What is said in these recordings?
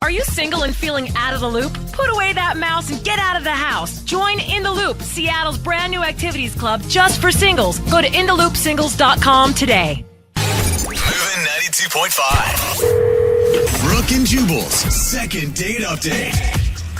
Are you single and feeling out of the loop? Put away that mouse and get out of the house. Join In the Loop, Seattle's brand new activities club just for singles. Go to intheloopsingles.com today. Moving 92.5. Brooke and Jubal's second date update.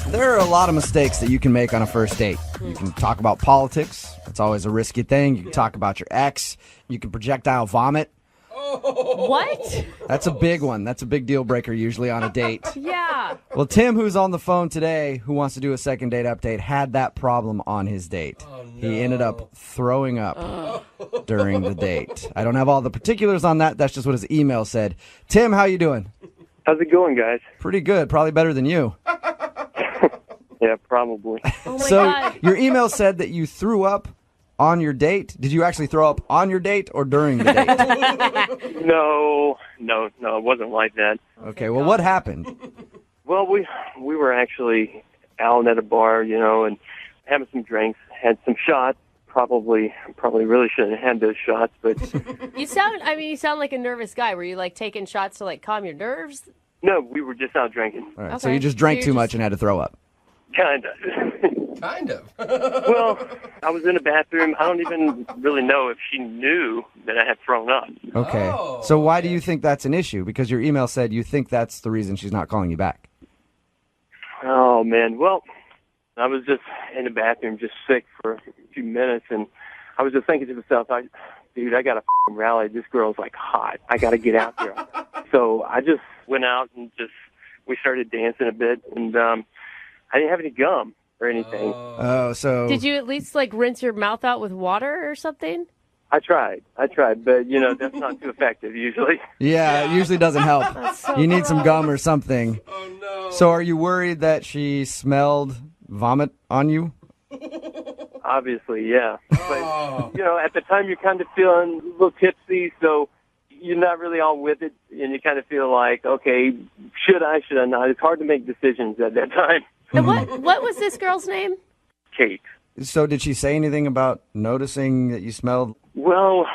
There are a lot of mistakes that you can make on a first date. You can talk about politics. It's always a risky thing. You can talk about your ex. You can projectile vomit. What? That's a big one. That's a big deal breaker usually on a date. Yeah. Well, Tim, who's on the phone today, who wants to do a second date update, had that problem on his date. Oh, no. He ended up throwing up during the date. I don't have all the particulars on that. That's just what his email said. Tim, how you doing? How's it going, guys? Pretty good. Probably better than you. Yeah, probably. Oh my So God. your email said that you threw up on your date. Did you actually throw up on your date or during the date? No, it wasn't like that. Okay, well, what happened? Well, we were actually out at a bar, and having some drinks, had some shots. Probably really shouldn't have had those shots, but You sound like a nervous guy. Were you like taking shots to like calm your nerves? no, we were just out drinking. All right, so Okay. you just drank So too you're much and had to throw up. Kind of. Kind of. Well, I was in the bathroom. I don't even really know if she knew that I had thrown up. Okay. Oh, So why do you think that's an issue? Because your email said you think that's the reason she's not calling you back. Oh, man. Well, I was just in the bathroom, just sick for a few minutes, and I was just thinking to myself, dude, I got to f***ing rally. This girl's, like, hot. I got to get out there. So I just went out and we started dancing a bit, and I didn't have any gum or anything. Oh, so Did you at least like rinse your mouth out with water or something? I tried, but, that's not too effective usually. yeah, it usually doesn't help. So You need some gum or something. Oh, no. So are you worried that she smelled vomit on you? Obviously, yeah. But, at the time you're kind of feeling a little tipsy, so you're not really all with it, and you kind of feel like, okay, should I not? It's hard to make decisions at that time. And what was this girl's name? Kate. So did she say anything about noticing that you smelled? Well,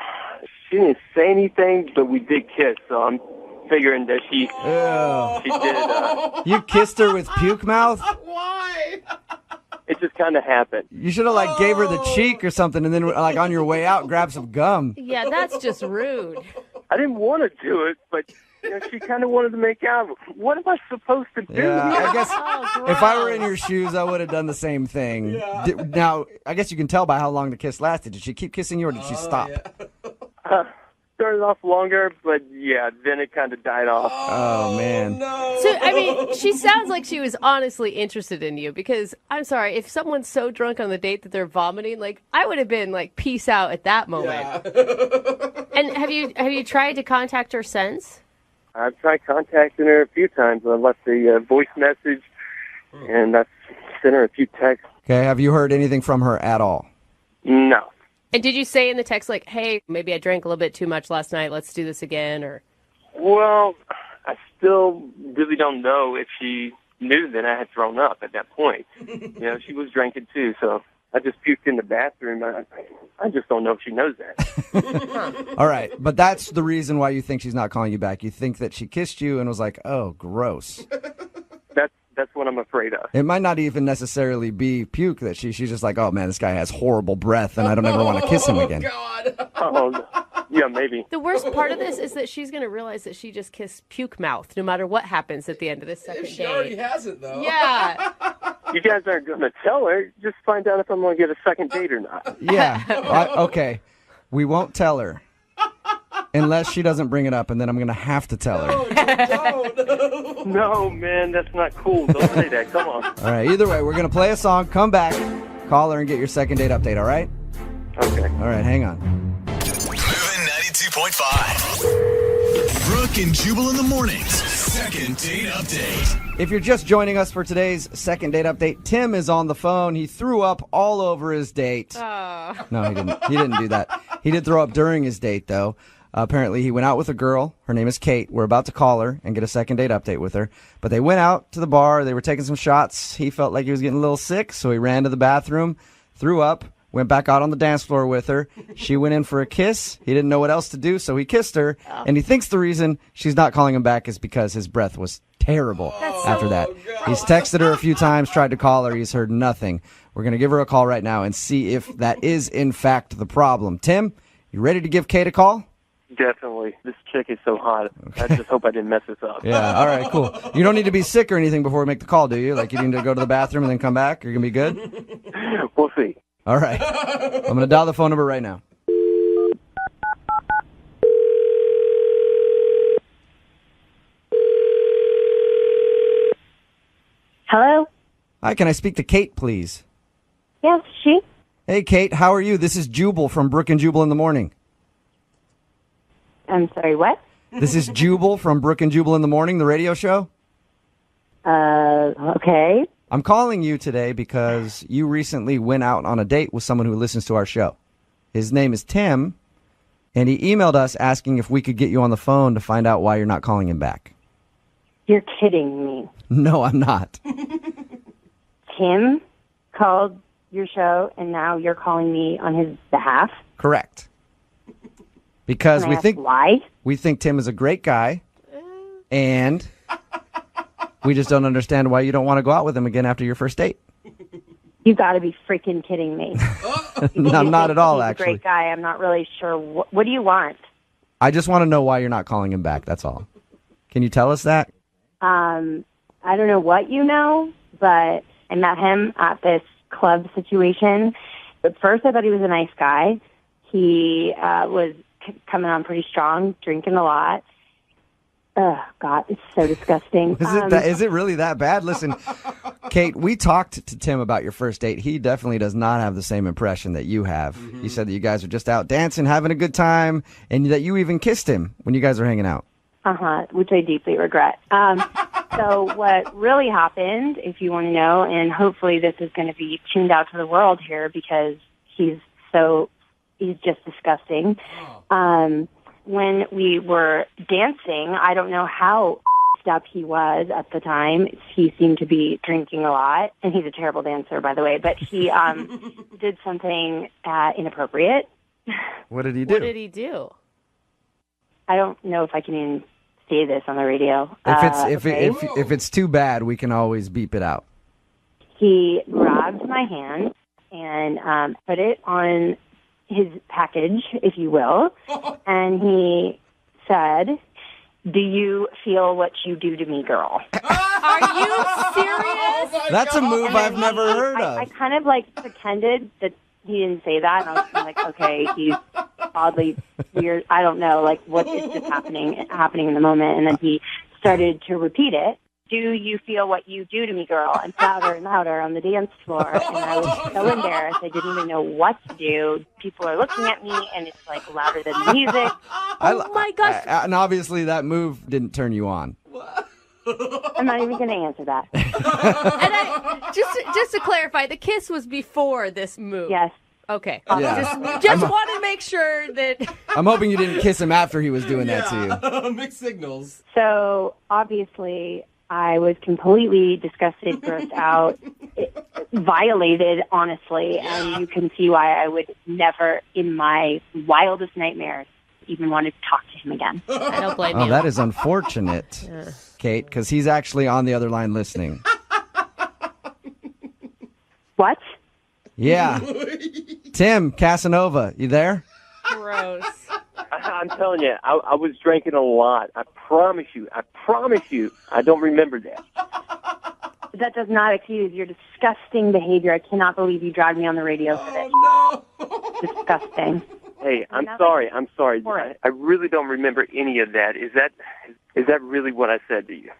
she didn't say anything, but we did kiss, so I'm figuring that she did. You kissed her with puke mouth? Why? It just kind of happened. You should have gave her the cheek or something and then on your way out grab some gum. Yeah, that's just rude. I didn't want to do it, but she kind of wanted to make out. What am I supposed to do? Yeah, I guess Oh, if I were in your shoes, I would have done the same thing. Now, I guess you can tell by how long the kiss lasted. Did she keep kissing you or did she stop? Yeah. Started off longer, but yeah, then it kind of died off. Oh, man. No. So, she sounds like she was honestly interested in you because, I'm sorry, if someone's so drunk on the date that they're vomiting, I would have been peace out at that moment. Yeah. And have you tried to contact her since? I've tried contacting her a few times. I left a voice message, and I've sent her a few texts. Okay, have you heard anything from her at all? No. And did you say in the text, hey, maybe I drank a little bit too much last night, let's do this again, or? Well, I still really don't know if she knew that I had thrown up at that point. She was drinking too, so I just puked in the bathroom. I just don't know if she knows that. All right, but that's the reason why you think she's not calling you back. You think that she kissed you and was like, oh, gross. That's what I'm afraid of. It might not even necessarily be puke that she's just like, oh, man, this guy has horrible breath and I don't ever want to kiss him again. God. Oh, yeah, maybe. The worst part of this is that she's going to realize that she just kissed puke mouth no matter what happens at the end of this second If she date. already hasn't, though. Yeah. You guys aren't going to tell her. Just find out if I'm going to get a second date or not. Yeah, okay. We won't tell her. Unless she doesn't bring it up, and then I'm going to have to tell her. No. No, man, that's not cool. Don't say that. Come on. All right, either way, we're going to play a song, come back, call her, and get your second date update, all right? Okay. All right, hang on. Moving 92.5. Brooke and Jubal in the mornings. Second date update. If you're just joining us for today's second date update, Tim is on the phone. He threw up all over his date. Oh. No, he didn't. He didn't do that. He did throw up during his date, though. Apparently, he went out with a girl. Her name is Kate. We're about to call her and get a second date update with her. But they went out to the bar. They were taking some shots. He felt like he was getting a little sick, so he ran to the bathroom, threw up, went back out on the dance floor with her. She went in for a kiss. He didn't know what else to do, so he kissed her. And he thinks the reason she's not calling him back is because his breath was terrible after that. He's texted her a few times, tried to call her. He's heard nothing. We're going to give her a call right now and see if that is, in fact, the problem. Tim, you ready to give Kate a call? Definitely. This chick is so hot. I just hope I didn't mess this up. Yeah, all right, cool. You don't need to be sick or anything before we make the call, do you? Like you need to go to the bathroom and then come back? You're going to be good? We'll see. All right. I'm going to dial the phone number right now. Hello? Hi, can I speak to Kate, please? Yes, she? Hey, Kate, how are you? This is Jubal from Brooke and Jubal in the Morning. I'm sorry, what? This is Jubal from Brooke and Jubal in the Morning, the radio show. Okay. I'm calling you today because you recently went out on a date with someone who listens to our show. His name is Tim, and he emailed us asking if we could get you on the phone to find out why you're not calling him back. You're kidding me. No, I'm not. Tim called your show, and now you're calling me on his behalf? Correct. Because Can I ask why? we think Tim is a great guy, and we just don't understand why you don't want to go out with him again after your first date. You got to be freaking kidding me. No, not at all, He's actually. a great guy. I'm not really sure. What do you want? I just want to know why you're not calling him back, that's all. Can you tell us that? I don't know what you know, but I met him at this club situation. At first, I thought he was a nice guy. He was coming on pretty strong, drinking a lot. Oh, God, it's so disgusting. Is it really that bad? Listen, Kate, we talked to Tim about your first date. He definitely does not have the same impression that you have. Mm-hmm. He said that you guys are just out dancing, having a good time, and that you even kissed him when you guys were hanging out. Which I deeply regret. So what really happened, if you want to know, and hopefully this is going to be tuned out to the world here because he's just disgusting. When we were dancing, I don't know how up he was at the time. He seemed to be drinking a lot, and he's a terrible dancer, by the way, but he did something inappropriate. What did he do? What did he do? I don't know if I can even say this on the radio. If it's too bad, we can always beep it out. He grabbed my hand and put it on his package, if you will, and he said, "Do you feel what you do to me, girl?" Are you serious? That's a move I've never heard of. I kind of pretended that he didn't say that, and I was like, okay, he's oddly weird. I don't know, what is just happening in the moment. And then he started to repeat it. "Do you feel what you do to me, girl?" And louder on the dance floor. And I was so embarrassed. I didn't even know what to do. People are looking at me, and it's louder than the music. Oh my gosh. And obviously that move didn't turn you on. I'm not even going to answer that. And just to clarify, the kiss was before this move. Yes. Okay. Yeah. Just want to make sure that. I'm hoping you didn't kiss him after he was doing that to you. Mixed signals. So obviously, I was completely disgusted, grossed out, violated, honestly, and you can see why I would never, in my wildest nightmares, even want to talk to him again. I don't blame Oh, you. that is unfortunate, Kate, because he's actually on the other line listening. What? Yeah. Tim, Casanova, you there? Gross. I'm telling you, I was drinking a lot. I promise you, I don't remember that. That does not excuse your disgusting behavior. I cannot believe you dragged me on the radio for this. Oh, no. Disgusting. Hey, I'm sorry. I really don't remember any of that. Is that really what I said to you?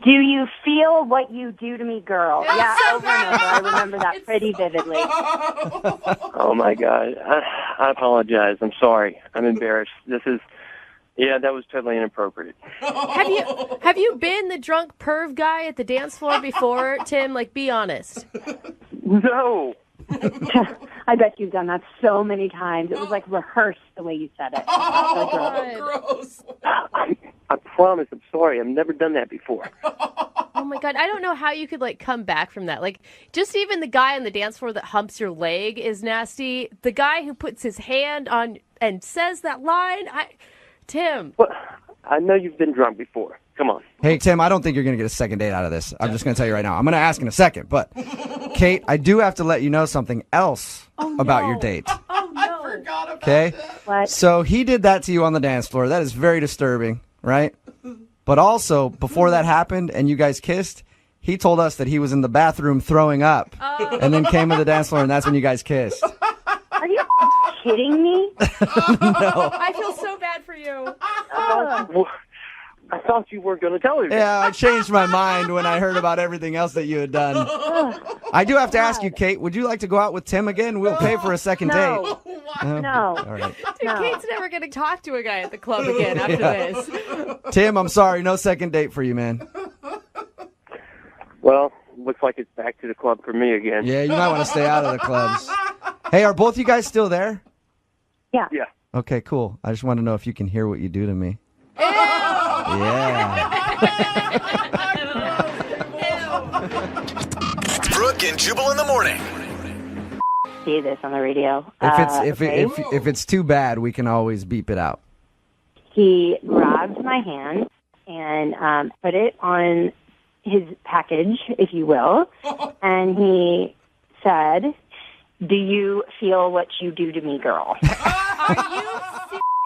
Do you feel what you do to me, girl? Yeah, over and over. I remember that pretty vividly. Oh, my God. I apologize. I'm sorry. I'm embarrassed. That was totally inappropriate. Have you been the drunk perv guy at the dance floor before, Tim? Be honest. No. I bet you've done that so many times. It was rehearsed the way you said it. Gross. I promise. I'm sorry. I've never done that before. Oh my God. I don't know how you could come back from that. Just even the guy on the dance floor that humps your leg is nasty. The guy who puts his hand on and says that line, Tim. Well, I know you've been drunk before. Come on. Hey, Tim, I don't think you're going to get a second date out of this. I'm just going to tell you right now. I'm going to ask in a second. But, Kate, I do have to let you know something else about your date. Oh, no. I forgot about Okay? What? So he did that to you on the dance floor. That is very disturbing, right? But also, before that happened and you guys kissed, he told us that he was in the bathroom throwing up and then came to the dance floor, and that's when you guys kissed. Are you kidding me? I feel so bad for you. Well, I thought you weren't going to tell me. Yeah, I changed my mind when I heard about everything else that you had done. I do have to ask you, Kate, would you like to go out with Tim again? We'll pay for a second No. date. No. All right. Dude, Kate's never going to talk to a guy at the club again after this. Tim, I'm sorry. No second date for you, man. Well, looks like it's back to the club for me again. Yeah, you might want to stay out of the clubs. Hey, are both you guys still there? Yeah. Yeah. Okay, cool. I just want to know if you can hear what you do to me. Yeah. Brooke and Jubal in the morning. See this on the radio. If it's too bad, we can always beep it out. He grabbed my hand and put it on his package, if you will, and he said, "Do you feel what you do to me, girl?"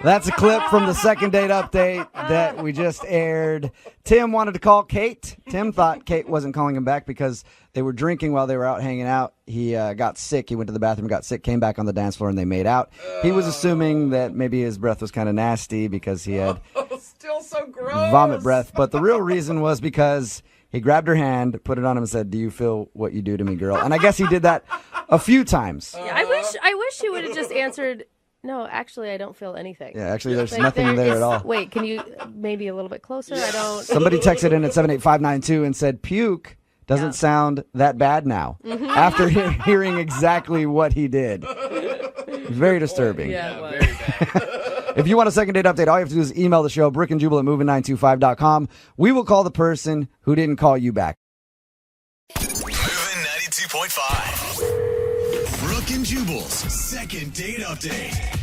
That's a clip from the second date update that we just aired. Tim wanted to call Kate. Tim thought Kate wasn't calling him back because they were drinking while they were out hanging out. He got sick. He went to the bathroom, got sick, came back on the dance floor, and they made out. He was assuming that maybe his breath was kind of nasty because he had Still so gross. vomit breath. But the real reason was because he grabbed her hand, put it on him, and said, "Do you feel what you do to me, girl?" And I guess he did that a few times. Yeah, I wish he would have just answered, "No, actually, I don't feel anything." Yeah, actually, there's Like, nothing there at all. Wait, can you maybe a little bit closer? I don't. Somebody texted in at 78592 and said, "Puke doesn't sound that bad now." After hearing exactly what he did. Very disturbing. Yeah, it was. Very bad. If you want a second date update, all you have to do is email the show, brookandjubal@moving925.com. We will call the person who didn't call you back. Moving 92.5. Brooke and Jubal's second date update.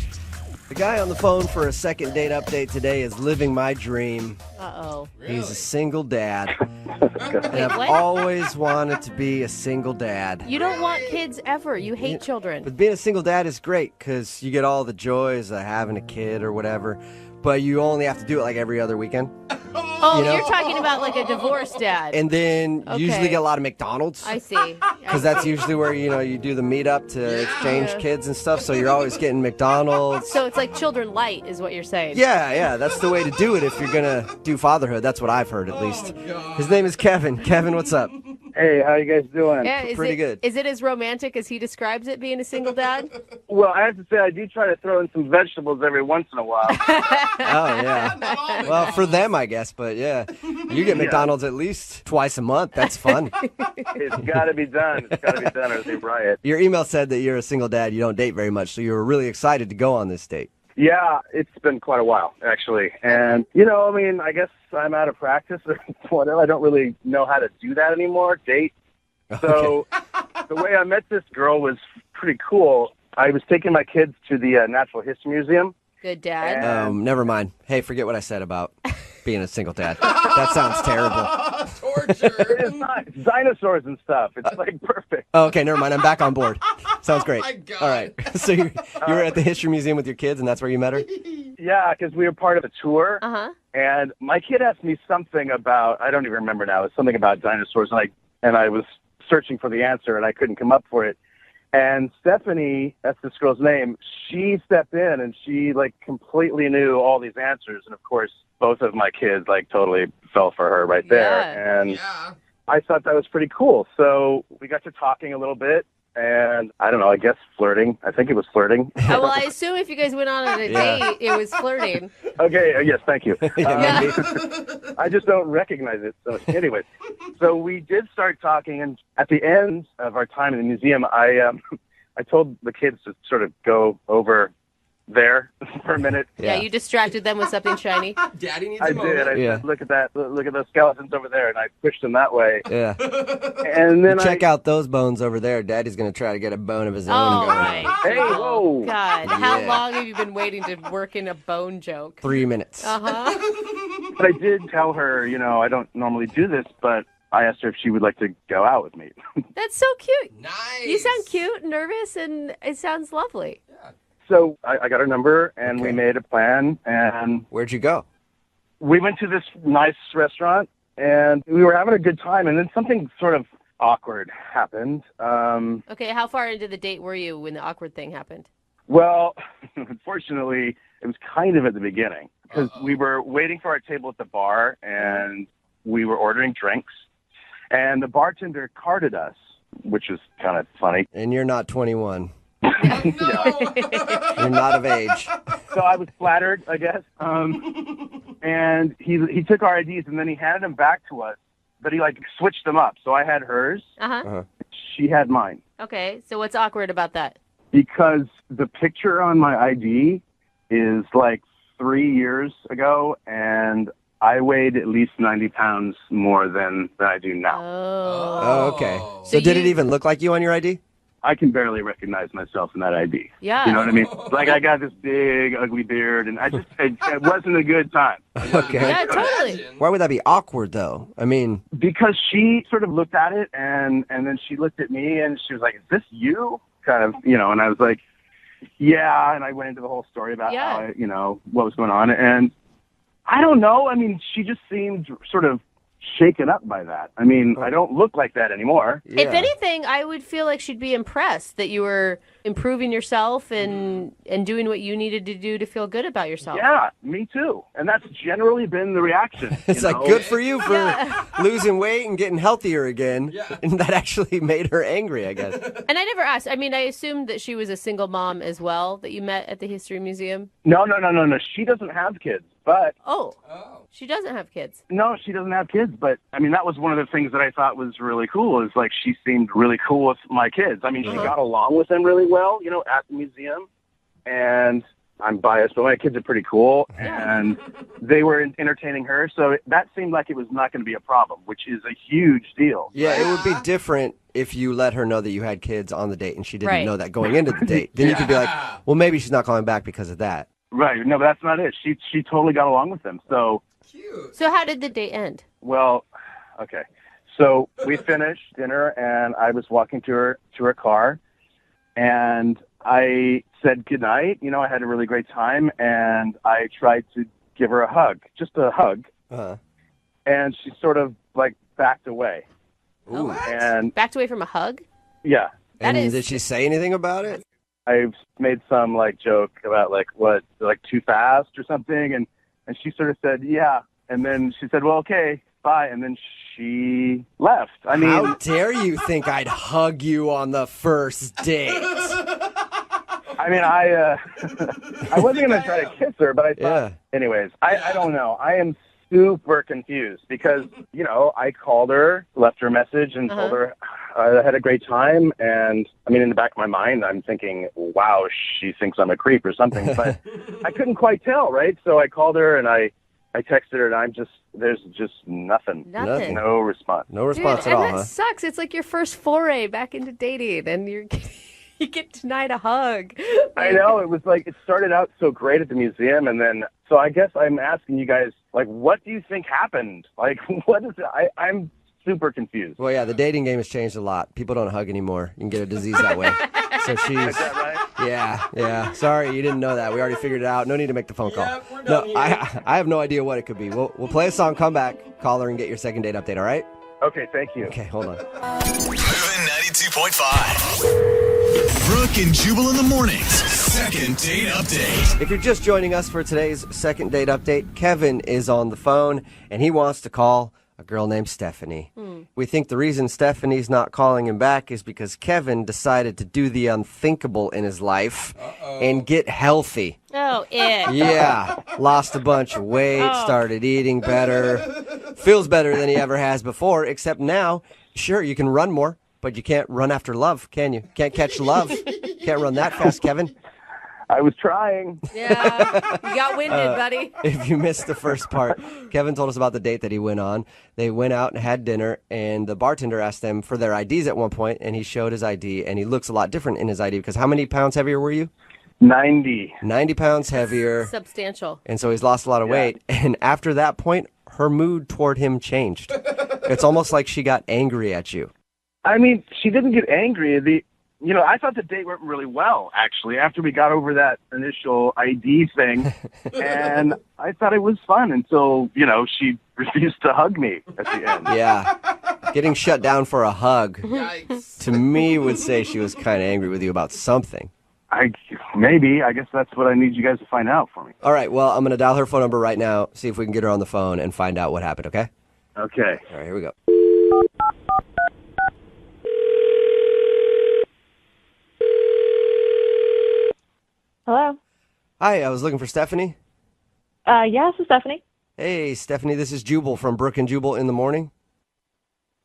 The guy on the phone for a second date update today is living my dream. Uh-oh. He's a single dad. And I've what? always wanted to be a single dad. You don't want kids ever. You hate children. But being a single dad is great because you get all the joys of having a kid or whatever. But you only have to do it like every other weekend. Oh, you know? you're talking about like a divorced dad. And then you usually Okay. get a lot of McDonald's. I see. Because that's usually where, you do the meetup to exchange kids and stuff. So you're always getting McDonald's. So it's like children light is what you're saying. Yeah, that's the way to do it if you're going to do fatherhood. That's what I've heard, at least. His name is Kevin. Kevin, what's up? Hey, how you guys doing? Yeah, Pretty good. Is it as romantic as he describes it, being a single dad? Well, I have to say I do try to throw in some vegetables every once in a while. Oh, yeah. Well, for them, I guess. But, yeah, you get McDonald's at least twice a month. That's fun. It's got to be done. It's got to be done or they riot. Your email said that you're a single dad. You don't date very much. So you were really excited to go on this date. Yeah, it's been quite a while, actually. And, I guess I'm out of practice or whatever. I don't really know how to do that anymore, date. So the way I met this girl was pretty cool. I was taking my kids to the Natural History Museum. Good dad. Never mind. Hey, forget what I said about being a single dad. That sounds terrible. Torture. It's not. It's dinosaurs and stuff. It's like perfect. Oh, okay, never mind. I'm back on board. Sounds great. my God. All right. So you were at the History Museum with your kids, and that's where you met her? Yeah, because we were part of a tour. Uh-huh. And my kid asked me something about, I don't even remember now, it's something about dinosaurs, and I was searching for the answer, and I couldn't come up for it. And Stephanie, that's this girl's name, she stepped in, and she, completely knew all these answers. And, of course, both of my kids, totally fell for her right there. Yeah. And Yeah. I thought that was pretty cool. So we got to talking a little bit. And I don't know, I guess flirting. I think it was flirting. Well, I assume if you guys went on a date, it was flirting. Okay, yes, thank you. Yeah. I just don't recognize it. So anyways, so we did start talking, and at the end of our time in the museum, I told the kids to sort of go over there for a minute. Yeah, you distracted them with something shiny. Daddy needs I a moment. did. I said, look at that. Look at those skeletons over there, and I pushed them that way. Yeah. And then Check out those bones over there. Daddy's going to try to get a bone of his own Oh, going. my. Hey, whoa. God, how Yeah. long have you been waiting to work in a bone joke? 3 minutes. Uh-huh. But I did tell her, I don't normally do this, but I asked her if she would like to go out with me. That's so cute. Nice. You sound cute, nervous, and it sounds lovely. So I got her number, and we made a plan, and Where'd you go? we went to this nice restaurant, and we were having a good time, and then something sort of awkward happened. Okay, how far into the date were you when the awkward thing happened? Well, unfortunately, it was kind of at the beginning, because we were waiting for our table at the bar, and we were ordering drinks, and the bartender carded us, which was kind of funny. And you're not 21. Yeah. You're not of age. So I was flattered, I guess. And he took our IDs, and then he handed them back to us, but he switched them up. So I had hers, Uh-huh. she had mine. Okay, so what's awkward about that? Because the picture on my ID is 3 years ago, and I weighed at least 90 pounds more than I do now. Oh, okay. So, So did it you- even look like you on your ID? I can barely recognize myself in that ID. Yeah. You know what I mean? I got this big, ugly beard, and it wasn't a good time. Okay. Yeah, totally. Why would that be awkward, though? I mean, Because she sort of looked at it, and then she looked at me, and she was like, "Is this you?" Kind of, and I was like, "Yeah." And I went into the whole story about how, what was going on, and I don't know. I mean, she just seemed sort of shaken up by that. I mean, I don't look like that anymore. yeah. If anything, I would feel like she'd be impressed that you were improving yourself and doing what you needed to do to feel good about yourself. Yeah, me too. And that's generally been the reaction. It's you like, know? good for you for losing weight and getting healthier again. Yeah. And that actually made her angry, I guess. And I never asked. I mean, I assumed that she was a single mom as well that you met at the History Museum. No. She doesn't have kids, but Oh, she doesn't have kids. no, she doesn't have kids. But I mean, that was one of the things that I thought was really cool. Is she seemed really cool with my kids. I mean, she got along with them really well, at the museum. And I'm biased, but my kids are pretty cool, and they were entertaining her. So that seemed like it was not going to be a problem, which is a huge deal. Yeah, it would be different if you let her know that you had kids on the date and she didn't Right. know that going into the date. Then you could be like, well, maybe she's not calling back because of that. Right. No, but that's not it. She totally got along with them. So, Cute. So how did the date end? well, okay. So we finished dinner, and I was walking to her car, and I said goodnight. I had a really great time, and I tried to give her a hug, just a hug, Uh-huh. and she sort of backed away. Ooh. And Backed away from a hug? yeah, That And is- did she say anything about it? I've made some joke about what too fast or something, and she sort of said yeah, and then she said, well, okay, bye, and then she left. I mean, How dare you think I'd hug you on the first date? I mean, I wasn't gonna try to kiss her, but I thought, Yeah. anyways, I don't know. I am super confused because I called her, left her a message, and told her I had a great time. And I mean, in the back of my mind, I'm thinking, wow, she thinks I'm a creep or something. But I couldn't quite tell, right? So I called her and I texted her, and there's just nothing. Nothing. No response. No Dude, response and at all, that huh? sucks. It's like your first foray back into dating, and you get denied a hug. I know. It was it started out so great at the museum, and then, so I guess I'm asking you guys, what do you think happened? What is it? I'm super confused. Well, yeah, the dating game has changed a lot. People don't hug anymore. You can get a disease that way. So she's... Is that right? Yeah. Sorry, you didn't know that. We already figured it out. No need to make the phone call. Yep, we're No, done here. I have no idea what it could be. We'll play a song, come back, call her, and get your second date update, all right? Okay, thank you. Okay, hold on. Moving 92.5. Brooke and Jubal in the mornings. Second date update. If you're just joining us for today's second date update, Kevin is on the phone, and he wants to call a girl named Stephanie. We think the reason Stephanie's not calling him back is because Kevin decided to do the unthinkable in his life and get healthy. Oh, ick. Yeah, lost a bunch of weight, started eating better, feels better than he ever has before, except now, sure, you can run more, but you can't run after love, can you? Can't catch love. Can't run that fast, Kevin. I was trying. Yeah, you got winded, buddy. If you missed the first part, Kevin told us about the date that he went on. They went out and had dinner, and the bartender asked them for their IDs at one point, and he showed his ID, and he looks a lot different in his ID because how many pounds heavier were you? 90. 90 pounds heavier. Substantial. And so he's lost a lot of weight. And after that point, her mood toward him changed. It's almost like she got angry at you. I mean, she didn't get angry. I thought the date went really well, actually, after we got over that initial ID thing. And I thought it was fun until, she refused to hug me at the end. Yeah. Getting shut down for a hug, Yikes. to me, would say she was kind of angry with you about something. Maybe. I guess that's what I need you guys to find out for me. All right, well, I'm going to dial her phone number right now, see if we can get her on the phone and find out what happened, okay? Okay. All right, here we go. Hello. Hi, I was looking for Stephanie. Yeah, this is Stephanie. Hey, Stephanie, this is Jubal from Brooke and Jubal in the Morning.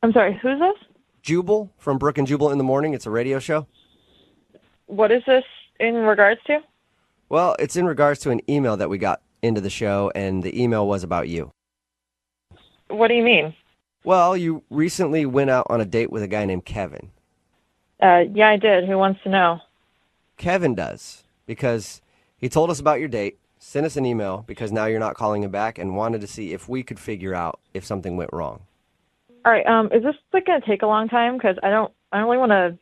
I'm sorry, who's this? Jubal from Brooke and Jubal in the Morning. It's a radio show. What is this in regards to? Well, it's in regards to an email that we got into the show, and the email was about you. What do you mean? Well, you recently went out on a date with a guy named Kevin. Yeah, I did. Who wants to know? Kevin does, because he told us about your date, sent us an email because now you're not calling him back, and wanted to see if we could figure out if something went wrong. All right. Is this going to take a long time? Because I don't really want to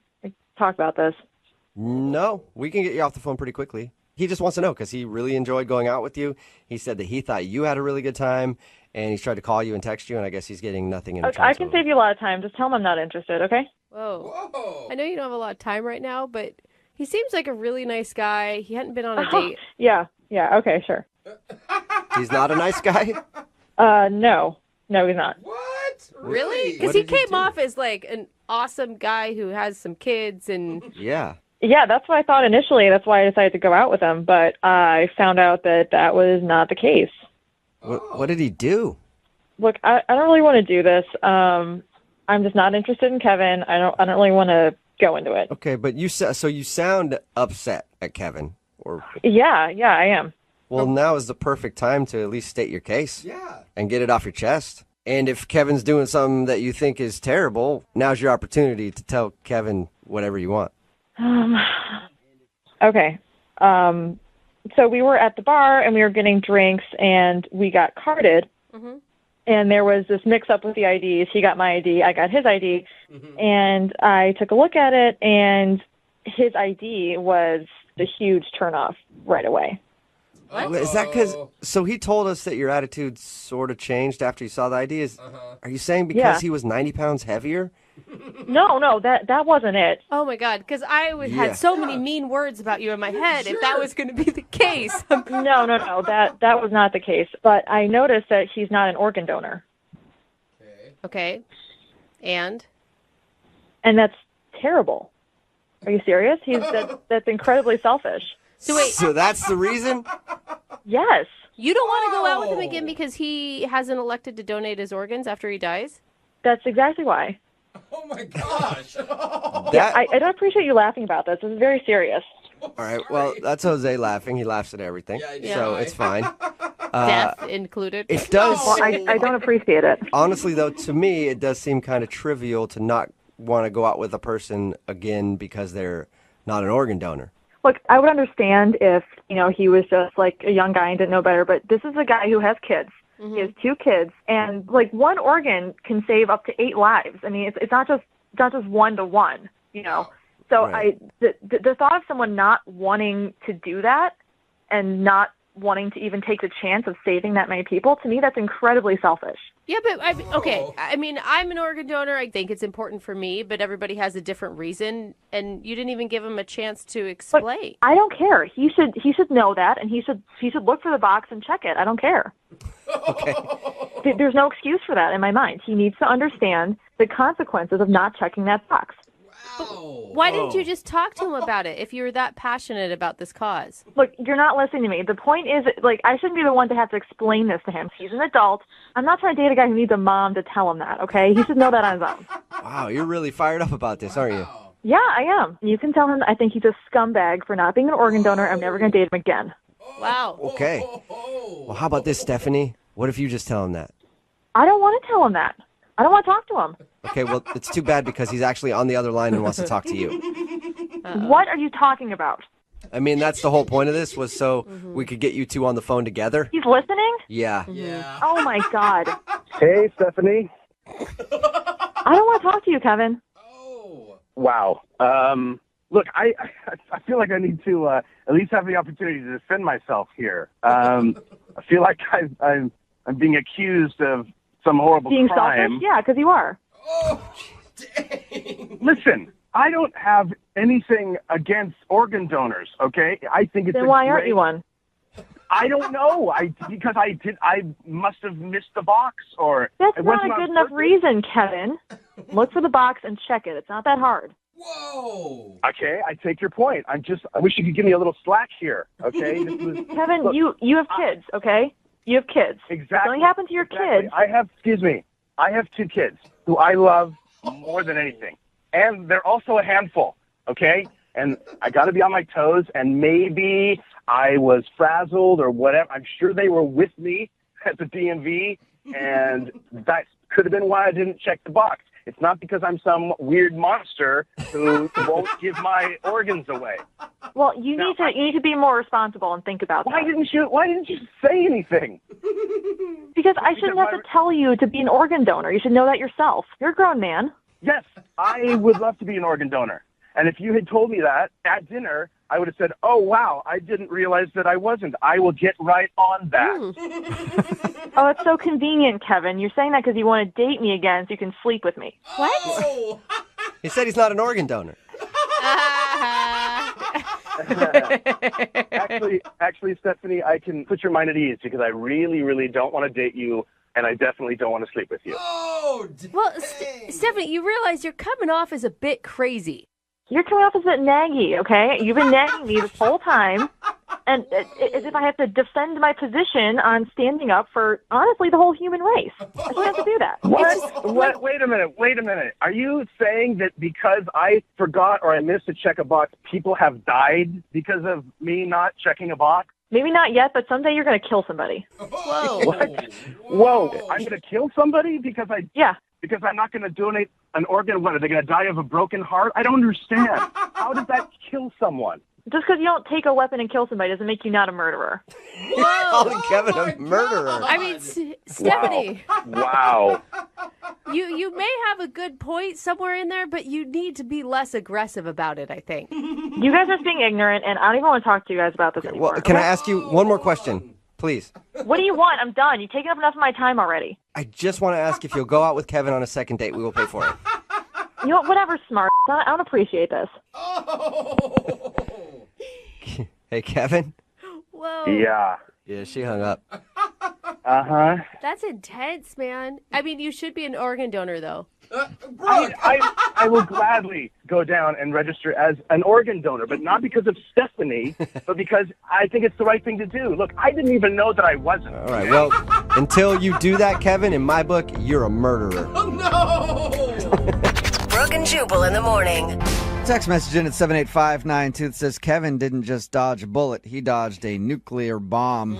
talk about this. No, we can get you off the phone pretty quickly. He just wants to know because he really enjoyed going out with you. He said that he thought you had a really good time, and he's tried to call you and text you, and I guess he's getting nothing in return. I can save you a lot of time. Just tell him I'm not interested, okay? Whoa. I know you don't have a lot of time right now, but he seems like a really nice guy. He hadn't been on a date. Yeah, okay, sure. He's not a nice guy? No, he's not. What? Really? Because What he did he came do? off as like an awesome guy who has some kids and... Yeah. Yeah, that's what I thought initially. That's why I decided to go out with him. But I found out that was not the case. What did he do? Look, I don't really want to do this. I'm just not interested in Kevin. I don't really want to go into it. Okay, but you sound upset at Kevin, or Yeah, I am. well, now is the perfect time to at least state your case. Yeah. And get it off your chest. And if Kevin's doing something that you think is terrible, now's your opportunity to tell Kevin whatever you want. Okay. So we were at the bar and we were getting drinks and we got carded. Mm-hmm. And there was this mix-up with the IDs. He got my ID, I got his ID. And I took a look at it, and his ID was a huge turnoff right away. What? Is that because? So he told us that your attitude sort of changed after you saw the ID. Are you saying because Yeah. he was 90 pounds heavier? No, that wasn't it. Oh my God, because I Yeah. had so many mean words about you in my head if that was going to be the case. No, that was not the case. But I noticed that he's not an organ donor. Okay. And And that's terrible. Are you serious? That's incredibly selfish. so wait, So that's the reason? Yes. you don't want to go out with him again because he hasn't elected to donate his organs after he dies? That's exactly why. Oh my gosh. That, I don't appreciate you laughing about this. This is very serious. all right, well, that's Jose laughing. He laughs at everything. Yeah, I do. So it's fine. Death included? It does. Well, I don't appreciate it. Honestly, though, to me, it does seem kind of trivial to not want to go out with a person again because they're not an organ donor. Look, I would understand if, he was just like a young guy and didn't know better, but this is a guy who has kids. He has 2 kids, and like one organ can save up to 8 lives. I mean, it's not just 1-to-1, So Right. the thought of someone not wanting to do that and not wanting to even take the chance of saving that many people, to me, that's incredibly selfish. Yeah, but okay. I mean, I'm an organ donor. I think it's important for me, but everybody has a different reason, and you didn't even give him a chance to explain. I don't care. He should know that, and he should look for the box and check it. I don't care. Okay. There's no excuse for that in my mind. He needs to understand the consequences of not checking that box. Why didn't you just talk to him about it if you were that passionate about this cause? Look, you're not listening to me. The point is, I shouldn't be the one to have to explain this to him. He's an adult. I'm not trying to date a guy who needs a mom to tell him that, okay? He should know that on his own. Wow, you're really fired up about this, aren't you? Yeah, I am. You can tell him I think he's a scumbag for not being an organ donor. I'm never going to date him again. Wow. Okay. Well, how about this, Stephanie? What if you just tell him that? I don't want to tell him that. I don't want to talk to him. Okay, well, it's too bad because he's actually on the other line and wants to talk to you. What are you talking about? I mean, that's the whole point of this was so we could get you two on the phone together. He's listening? Yeah. Yeah. Oh my God. Hey, Stephanie. I don't want to talk to you, Kevin. Oh. Wow. Look, I feel like I need to at least have the opportunity to defend myself here. I feel like I'm being accused of some horrible Being crime. selfish? Yeah, because you are. Oh, dang. Listen, I don't have anything against organ donors. Okay, I think it's Then why aren't you one? I don't know. Because I must have missed the box, or That's it not wasn't a on good enough purpose. reason, Kevin. Look for the box and check it. It's not that hard. Whoa. Okay, I take your point. I wish you could give me a little slack here. Okay, this was, Kevin, look, you have kids, okay? You have kids. exactly. If something happened to your exactly. kids, I have 2 kids who I love more than anything, and they're also a handful. Okay, and I got to be on my toes. And maybe I was frazzled or whatever. I'm sure they were with me at the DMV, and that could have been why I didn't check the box. It's not because I'm some weird monster who won't give my organs away. well, you need to be more responsible and think about Why that. didn't you say anything? Because I shouldn't have to tell you to be an organ donor. You should know that yourself. You're a grown man. Yes, I would love to be an organ donor. And if you had told me that at dinner, I would have said, oh, wow, I didn't realize that I wasn't. I will get right on that. Oh, it's so convenient, Kevin. You're saying that because you want to date me again so you can sleep with me. Oh. He said he's not an organ donor. Actually, Stephanie, I can put your mind at ease because I really, really don't want to date you, and I definitely don't want to sleep with you. Oh, Well, Stephanie, you realize you're coming off as a bit crazy. You're coming off as a bit naggy, okay? You've been nagging me this whole time, and as if I have to defend my position on standing up for, honestly, the whole human race. I don't have to do that. What? Wait a minute. Are you saying that because I forgot or I missed to check a box, people have died because of me not checking a box? Maybe not yet, but someday you're going to kill somebody. Whoa. What? Whoa, I'm going to kill somebody because I'm not going to donate an organ. What, are they going to die of a broken heart? I don't understand. How does that kill someone? Just because you don't take a weapon and kill somebody doesn't make you not a murderer. Calling Kevin a murderer. I mean, Stephanie, Wow. you may have a good point somewhere in there, but you need to be less aggressive about it, I think. You guys are just being ignorant, and I don't even want to talk to you guys about this anymore. Well, can I ask you one more question, please? What do you want? I'm done. You've taken up enough of my time already. I just want to ask if you'll go out with Kevin on a second date. We will pay for it. You know what? Whatever, smart. I don't appreciate this. Oh. Hey, Kevin? Whoa. Yeah. Yeah, she hung up. Uh-huh. That's intense, man. I mean, you should be an organ donor, though. Brooke. I will gladly go down and register as an organ donor, but not because of Stephanie, but because I think it's the right thing to do. Look, I didn't even know that I wasn't. All right, well, until you do that, Kevin, in my book, you're a murderer. Oh, no. Brooke and Jubal in the morning. Text message in at 78592 that says Kevin didn't just dodge a bullet, he dodged a nuclear bomb.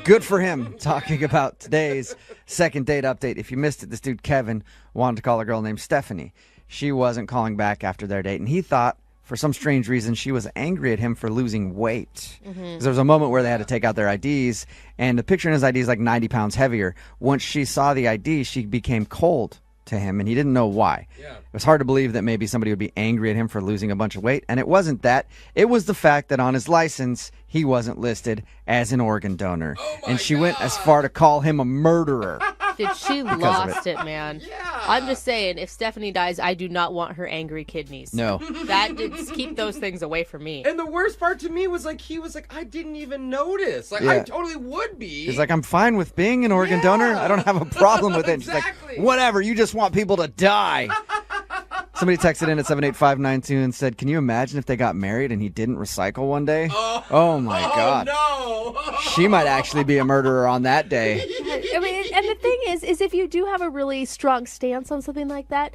Good for him. Talking about today's second date update. If you missed it, this dude Kevin wanted to call a girl named Stephanie. She wasn't calling back after their date, and he thought, for some strange reason, she was angry at him for losing weight. 'Cause there was a moment where they had to take out their IDs, and the picture in his ID is like 90 pounds heavier. Once she saw the ID, she became cold to him, and he didn't know why. Yeah. It was hard to believe that maybe somebody would be angry at him for losing a bunch of weight, and it wasn't that. It was the fact that on his license, he wasn't listed as an organ donor. And she went as far to call him a murderer. Dude, she lost it, man. I'm just saying, if Stephanie dies, I do not want her angry kidneys. No. Just keep those things away from me. And the worst part to me was he was like, I didn't even notice. Like, Yeah. I totally would be. He's like, I'm fine with being an organ donor. I don't have a problem with it. And she's Exactly. like, whatever, you just want people to die. Somebody texted in at 78592 and said, can you imagine if they got married and he didn't recycle one day? Oh my God. No. She might actually be a murderer on that day. I mean, and the thing is if you do have a really strong stance on something like that,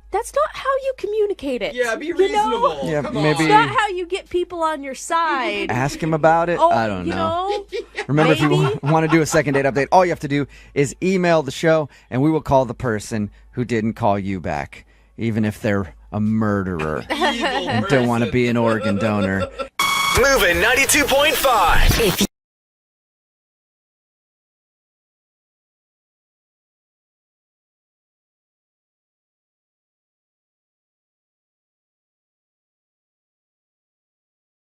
that's not how you communicate it. Yeah, be you reasonable. know? Yeah, Come maybe- It's not how you get people on your side. Ask him about it. Oh, I don't you know. know? Remember, if you Maybe. want to do a second date update, all you have to do is email the show, and we will call the person who didn't call you back, even if they're a murderer and don't want to be an organ donor. Moving 92.5.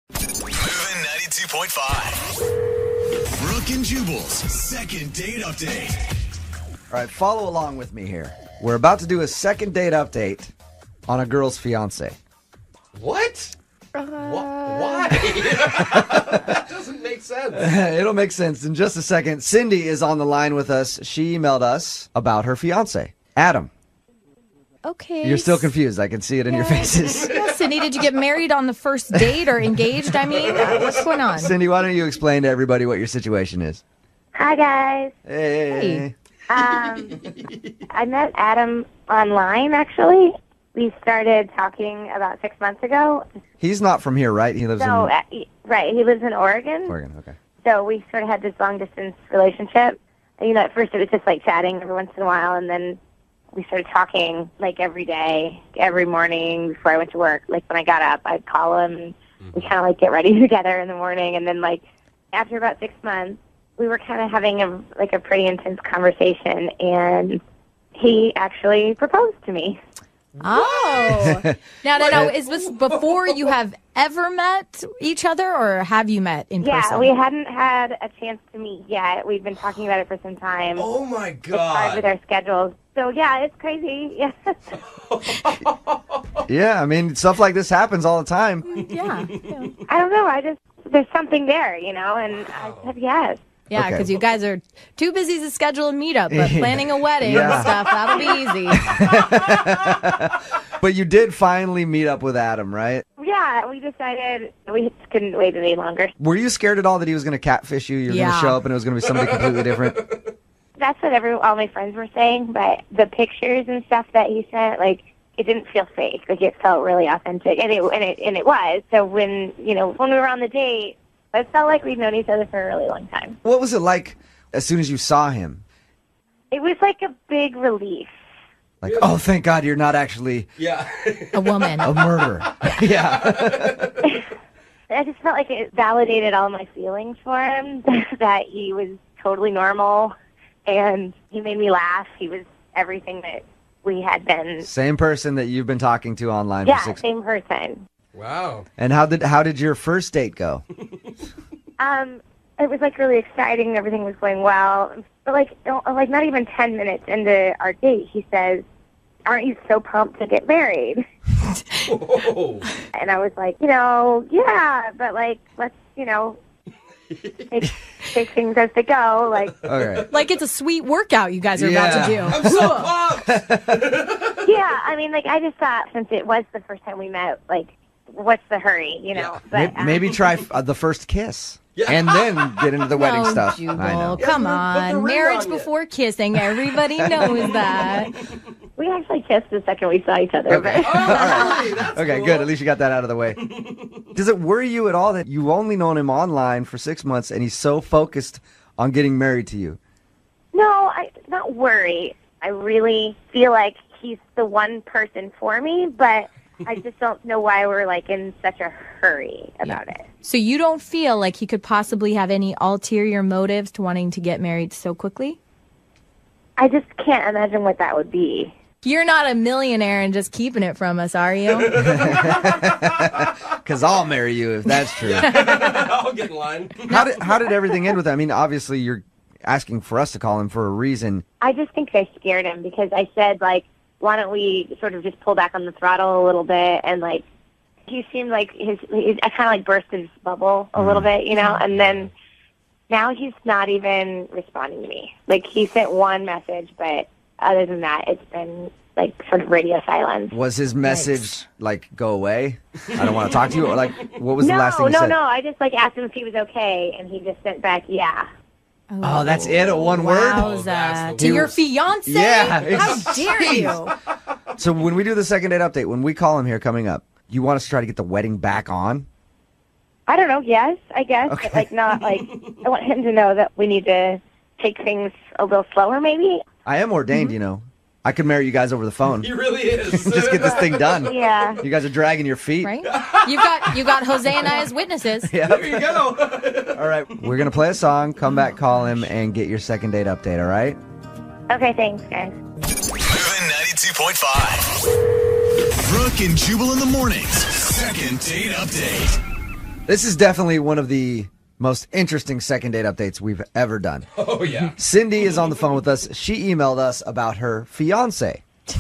Moving 92.5. Brooke and Jubal's second date update. All right, follow along with me here. We're about to do a second date update on a girl's fiance. What? Why? That doesn't make sense. It'll make sense in just a second. Cindy is on the line with us. She emailed us about her fiance, Adam. Okay. You're still confused. I can see it in your faces. Yeah, Cindy, did you get married on the first date or engaged? I mean, what's going on? Cindy, why don't you explain to everybody what your situation is? Hi, guys. Hey. I met Adam online, actually. We started talking about 6 months ago. He's not from here, right? He lives in Right, he lives in Oregon. Oregon. Okay. So we sort of had this long-distance relationship. You know, at first it was just like chatting every once in a while, and then we started talking like every day, every morning before I went to work. Like when I got up, I'd call him, and we kind of like get ready together in the morning. And then like after about 6 months, we were kind of having a pretty intense conversation, and he actually proposed to me. Oh. Now, is this before you have ever met each other, or have you met in person? Yeah, we hadn't had a chance to meet yet. We've been talking about it for some time. Oh, my It's hard with God. our schedules. So, yeah, it's crazy. Yeah. Yeah, I mean, stuff like this happens all the time. Yeah. I don't know. There's something there, you know, and I said yes. Yeah, Okay. because you guys are too busy to schedule a meetup, but planning a wedding and stuff, that'll be easy. But you did finally meet up with Adam, right? Yeah, we decided we just couldn't wait any longer. Were you scared at all that he was going to catfish you? You were going to Yeah. show up and it was going to be somebody completely different? That's what all my friends were saying, but the pictures and stuff that he sent, like, it didn't feel fake. Like, it felt really authentic, and it was. So when we were on the date, it felt like we'd known each other for a really long time. What was it like as soon as you saw him? It was like a big relief. Like, oh, thank God you're not actually A woman. a murderer. Yeah. I just felt like it validated all my feelings for him, that he was totally normal, and he made me laugh. He was everything that we had been. Same person that you've been talking to online Yeah, for 6 same person. Wow. And how did your first date go? It was like really exciting. Everything was going well. But like not even 10 minutes into our date, he says, "Aren't you so pumped to get married?" Oh. And I was like, yeah, but like, let's, take things as they go. Like, Okay. Like it's a sweet workout you guys are about to do. I'm so pumped. yeah, I mean, like, I just thought since it was the first time we met, like, what's the hurry, But Maybe try the first kiss. And then get into the wedding No, stuff. Jubal, I know. come Put the on. ring Marriage on it. before kissing. Everybody knows that. we actually kissed the second we saw each other. Okay. But Really? That's Okay, cool. good. At least you got that out of the way. Does it worry you at all that you've only known him online for 6 months and he's so focused on getting married to you? no, not worry. I really feel like he's the one person for me, but I just don't know why we're like in such a hurry about it. So you don't feel like he could possibly have any ulterior motives to wanting to get married so quickly? I just can't imagine what that would be. You're not a millionaire and just keeping it from us, are you? Because I'll marry you if that's true. I'll get in line. How did everything end with that? I mean, obviously you're asking for us to call him for a reason. I just think I scared him because I said, like, why don't we sort of just pull back on the throttle a little bit? And, like, he seemed like I kind of, like, burst his bubble a little bit, and then now he's not even responding to me. Like, he sent one message, but other than that, it's been, like, sort of radio silence. Was his message like, go away? I don't want to talk to you? Or, like, what was the last thing he said? No. I just, like, asked him if he was okay, and he just sent back, yeah. Oh, that's it? One word? Wowza. To your fiance? Yeah. How dare you? So when we do the second date update, when we call him here coming up, you want us to try to get the wedding back on? I don't know, yes, I guess. Okay. But, like, not, like, I want him to know that we need to take things a little slower, maybe. I am ordained, Mm-hmm. I could marry you guys over the phone. He really is. Just get this thing done. Yeah. You guys are dragging your feet. Right? You got Jose and I as witnesses. Yeah. There you go. All right. We're going to play a song, come back, call him, and get your second date update, all right? Okay, thanks, guys. Moving 92.5. Brooke and Jubal in the mornings. Second date update. This is definitely one of the most interesting second date updates we've ever done. Oh, yeah. Cindy is on the phone with us. She emailed us about her fiance. It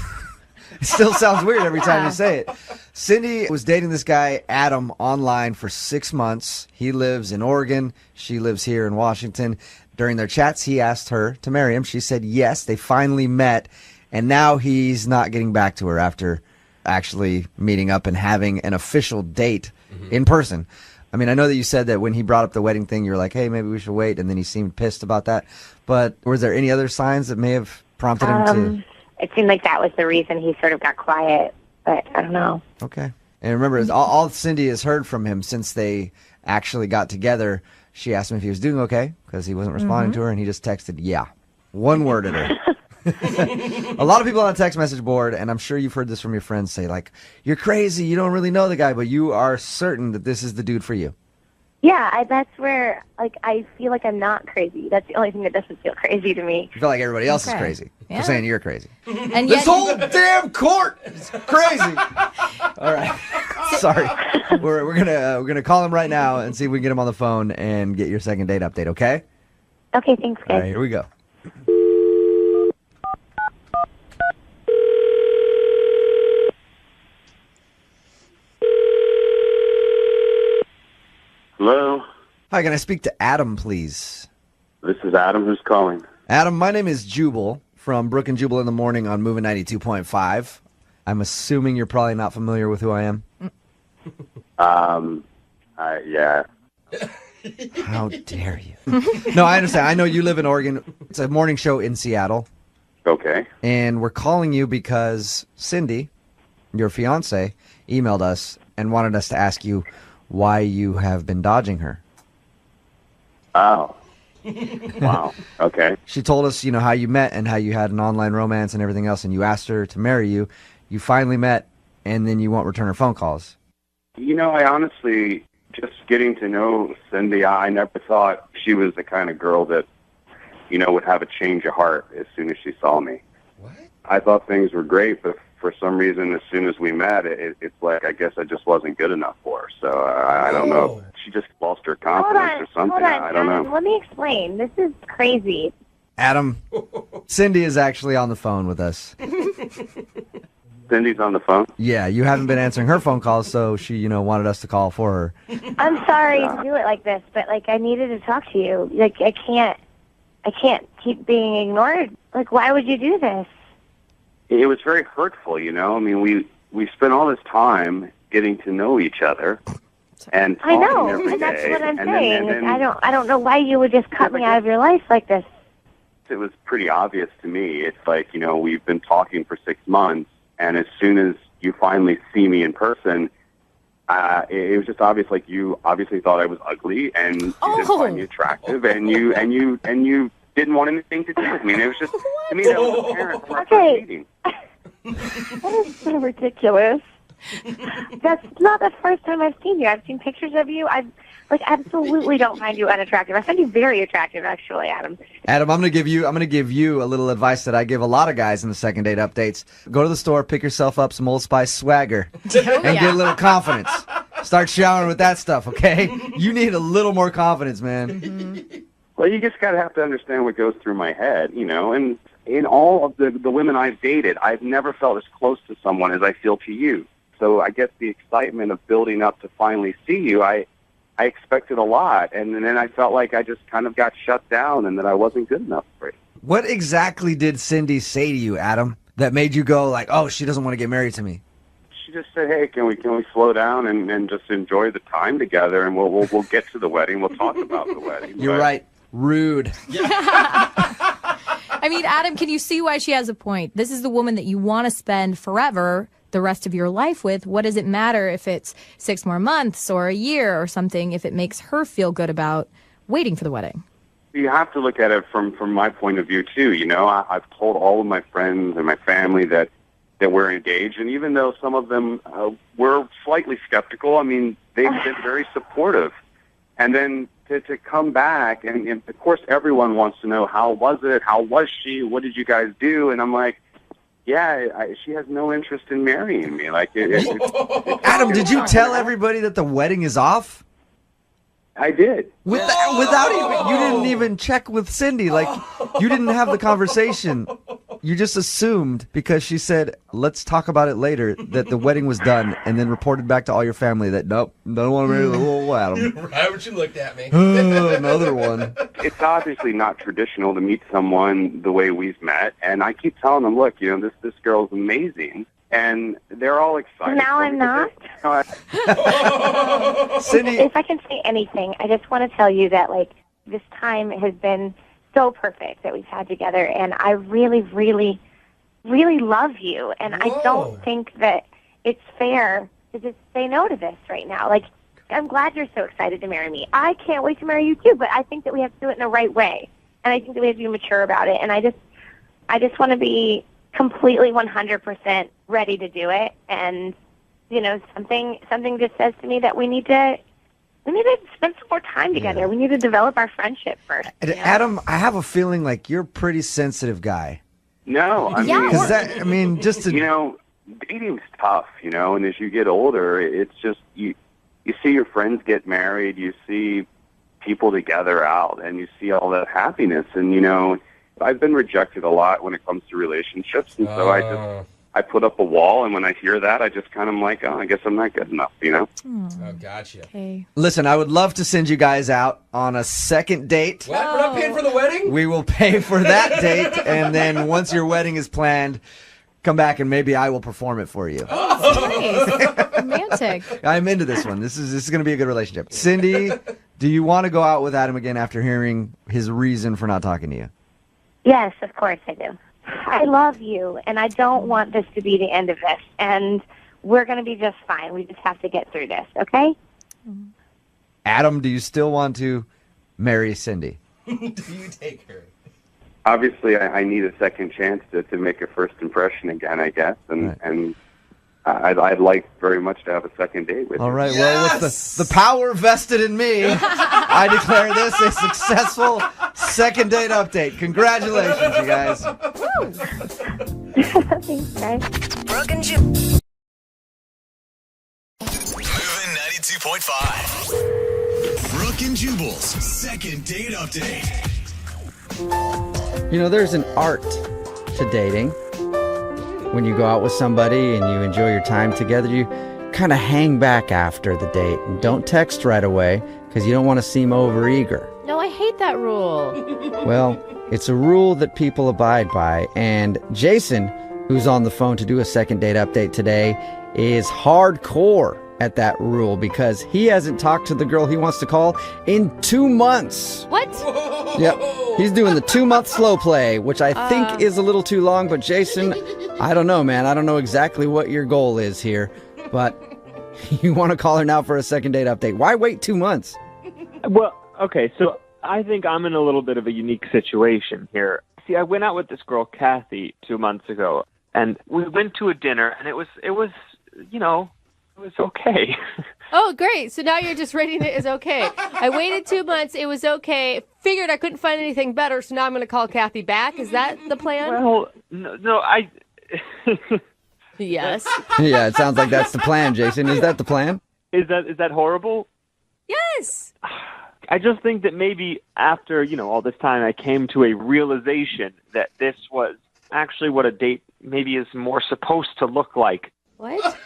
still sounds weird every time you say it. Cindy was dating this guy, Adam, online for 6 months. He lives in Oregon. She lives here in Washington. During their chats, he asked her to marry him. She said yes. They finally met, and now he's not getting back to her after actually meeting up and having an official date in person. I mean, I know that you said that when he brought up the wedding thing, you were like, hey, maybe we should wait, and then he seemed pissed about that. But was there any other signs that may have prompted him to... It seemed like that was the reason he sort of got quiet, but I don't know. Okay. And remember, all Cindy has heard from him since they actually got together, she asked him if he was doing okay, because he wasn't responding to her, and he just texted, yeah. One word at her. A lot of people on the text message board, and I'm sure you've heard this from your friends, say, like, you're crazy, you don't really know the guy, but you are certain that this is the dude for you. Yeah, that's where, like, I feel like I'm not crazy. That's the only thing that doesn't feel crazy to me. You feel like everybody else is Okay. crazy Yeah. for saying you're crazy. And This yet, whole damn court is crazy. All right. Sorry. We're gonna call him right now and see if we can get him on the phone and get your second date update, okay? Okay, thanks, guys. All right, here we go. Hello, Hi, can I speak to Adam, please? this is Adam. Who's calling? Adam, my name is Jubal from Brooke and Jubal in the Morning on Moving 92.5. I'm assuming you're probably not familiar with who I am. Yeah. How dare you? No, I understand. I know you live in Oregon. It's a morning show in Seattle. Okay. And we're calling you because Cindy, your fiance, emailed us and wanted us to ask you why you have been dodging her. Oh. Wow. Okay. She told us, how you met and how you had an online romance and everything else, and you asked her to marry you. You finally met, and then you won't return her phone calls. I honestly, just getting to know Cindy, I never thought she was the kind of girl that, would have a change of heart as soon as she saw me. What? I thought things were great, but for some reason, as soon as we met, it's like I guess I just wasn't good enough for her. So I don't know. She just lost her confidence or something. Hold on, I don't Adam, know. let me explain. This is crazy. Adam, Cindy is actually on the phone with us. Cindy's on the phone. Yeah, you haven't been answering her phone calls, so she, wanted us to call for her. I'm sorry to do it like this, but I needed to talk to you. I can't keep being ignored. Why would you do this? It was very hurtful, I mean, we spent all this time getting to know each other and talking I know, every and that's day, what I'm and saying. then I don't know why you would just cut me out of your life like this. it was pretty obvious to me. It's like, we've been talking for 6 months, and as soon as you finally see me in person, it was just obvious. Like, you obviously thought I was ugly, and you didn't find me attractive, and you didn't want anything to do with me. And it was just, to me, that was apparent from our first meeting. That is so ridiculous. That's not the first time I've seen you. I've seen pictures of you. I absolutely don't find you unattractive. I find you very attractive, actually, Adam. Adam, I'm gonna give you a little advice that I give a lot of guys in the second date updates. Go to the store, pick yourself up some Old Spice swagger, and get a little confidence. Start showering with that stuff, okay? You need a little more confidence, man. Well, you just have to understand what goes through my head, and in all of the women I've dated, I've never felt as close to someone as I feel to you. So I guess the excitement of building up to finally see you, I expected a lot, and then I felt like I just kind of got shut down and that I wasn't good enough for it. What exactly did Cindy say to you, Adam, that made you go like, oh, she doesn't want to get married to me? She just said, hey, can we slow down and just enjoy the time together, and we'll get to the wedding. We'll talk about the wedding. You're right. Rude. I mean, Adam, can you see why she has a point? This is the woman that you want to spend forever, the rest of your life with. What does it matter if it's 6 more months or a year or something, if it makes her feel good about waiting for the wedding? you have to look at it from my point of view too. You know, I've told all of my friends and my family that we're engaged, and even though some of them were slightly skeptical, I mean, they've been very supportive. And then to come back, and of course everyone wants to know, how was it? How was she? What did you guys do? And I'm like, yeah, she has no interest in marrying me. Like, Adam, did you tell everybody that the wedding is off? I did. Without even, you didn't even check with Cindy. Like, you didn't have the conversation. You just assumed because she said, let's talk about it later, that the wedding was done, and then reported back to all your family that, nope, don't want to marry the little Adam. Right when she looked at me. Another one. It's obviously not traditional to meet someone the way we've met, and I keep telling them, look, you know, this girl's amazing. And they're all excited. Now I'm not. Cindy, if I can say anything, I just want to tell you that, like, this time has been so perfect that we've had together, and I really, really, really love you. And I don't think that it's fair to just say no to this right now. Like, I'm glad you're so excited to marry me. I can't wait to marry you too, but I think that we have to do it in the right way, and I think that we have to be mature about it. And I just want to be completely 100% ready to do it, and you know, something just says to me that we need to spend some more time together. We need to develop our friendship first. And Adam, I have a feeling like you're a pretty sensitive guy. No, I mean, just to, you know, dating's tough, you know, and as you get older, it's just you see your friends get married, you see people together out, and you see all that happiness, and you know, I've been rejected a lot when it comes to relationships, and so I put up a wall, and when I hear that, I just kind of like, oh, I guess I'm not good enough, you know? Oh, gotcha. Okay. Listen, I would love to send you guys out on a second date. What? We're not paying for the wedding? We will pay for that date, and then once your wedding is planned, come back and maybe I will perform it for you. Nice. Romantic. I'm into this one. This is going to be a good relationship. Cindy, do you want to go out with Adam again after hearing his reason for not talking to you? Yes, of course I do. I love you, and I don't want this to be the end of this. And we're going to be just fine. We just have to get through this, okay? Adam, do you still want to marry Cindy? Do you take her? Obviously, I need a second chance to make a first impression again, I guess, and I'd like very much to have a second date with you. All right, well, with the power vested in me, I declare this a successful second date update. Congratulations, you guys. Thanks, guys. Brooke and Jubal. Moving 92.5. Brooke and Jubal's second date update. You know, there's an art to dating. When you go out with somebody and you enjoy your time together, you kind of hang back after the date and don't text right away because you don't want to seem overeager. No, I hate that rule. Well, it's a rule that people abide by, and Jason, who's on the phone to do a second date update today, is hardcore at that rule because he hasn't talked to the girl he wants to call in 2 months. What? Yep. He's doing the 2-month slow play, which I think is a little too long, but Jason, I don't know, man. I don't know exactly what your goal is here, but you want to call her now for a second date update. Why wait 2 months? Well, okay, so I think I'm in a little bit of a unique situation here. See, I went out with this girl, Kathy, 2 months ago, and we went to a dinner, and it was you know, it was okay. Oh, great. So now you're just rating it as okay. I waited 2 months. It was okay. Figured I couldn't find anything better, so now I'm going to call Kathy back. Is that the plan? Well, no, I... Yes. Yeah, it sounds like that's the plan, Jason. Is that the plan? Is that horrible? Yes. I just think that maybe after, you know, all this time, I came to a realization that this was actually what a date maybe is more supposed to look like. What?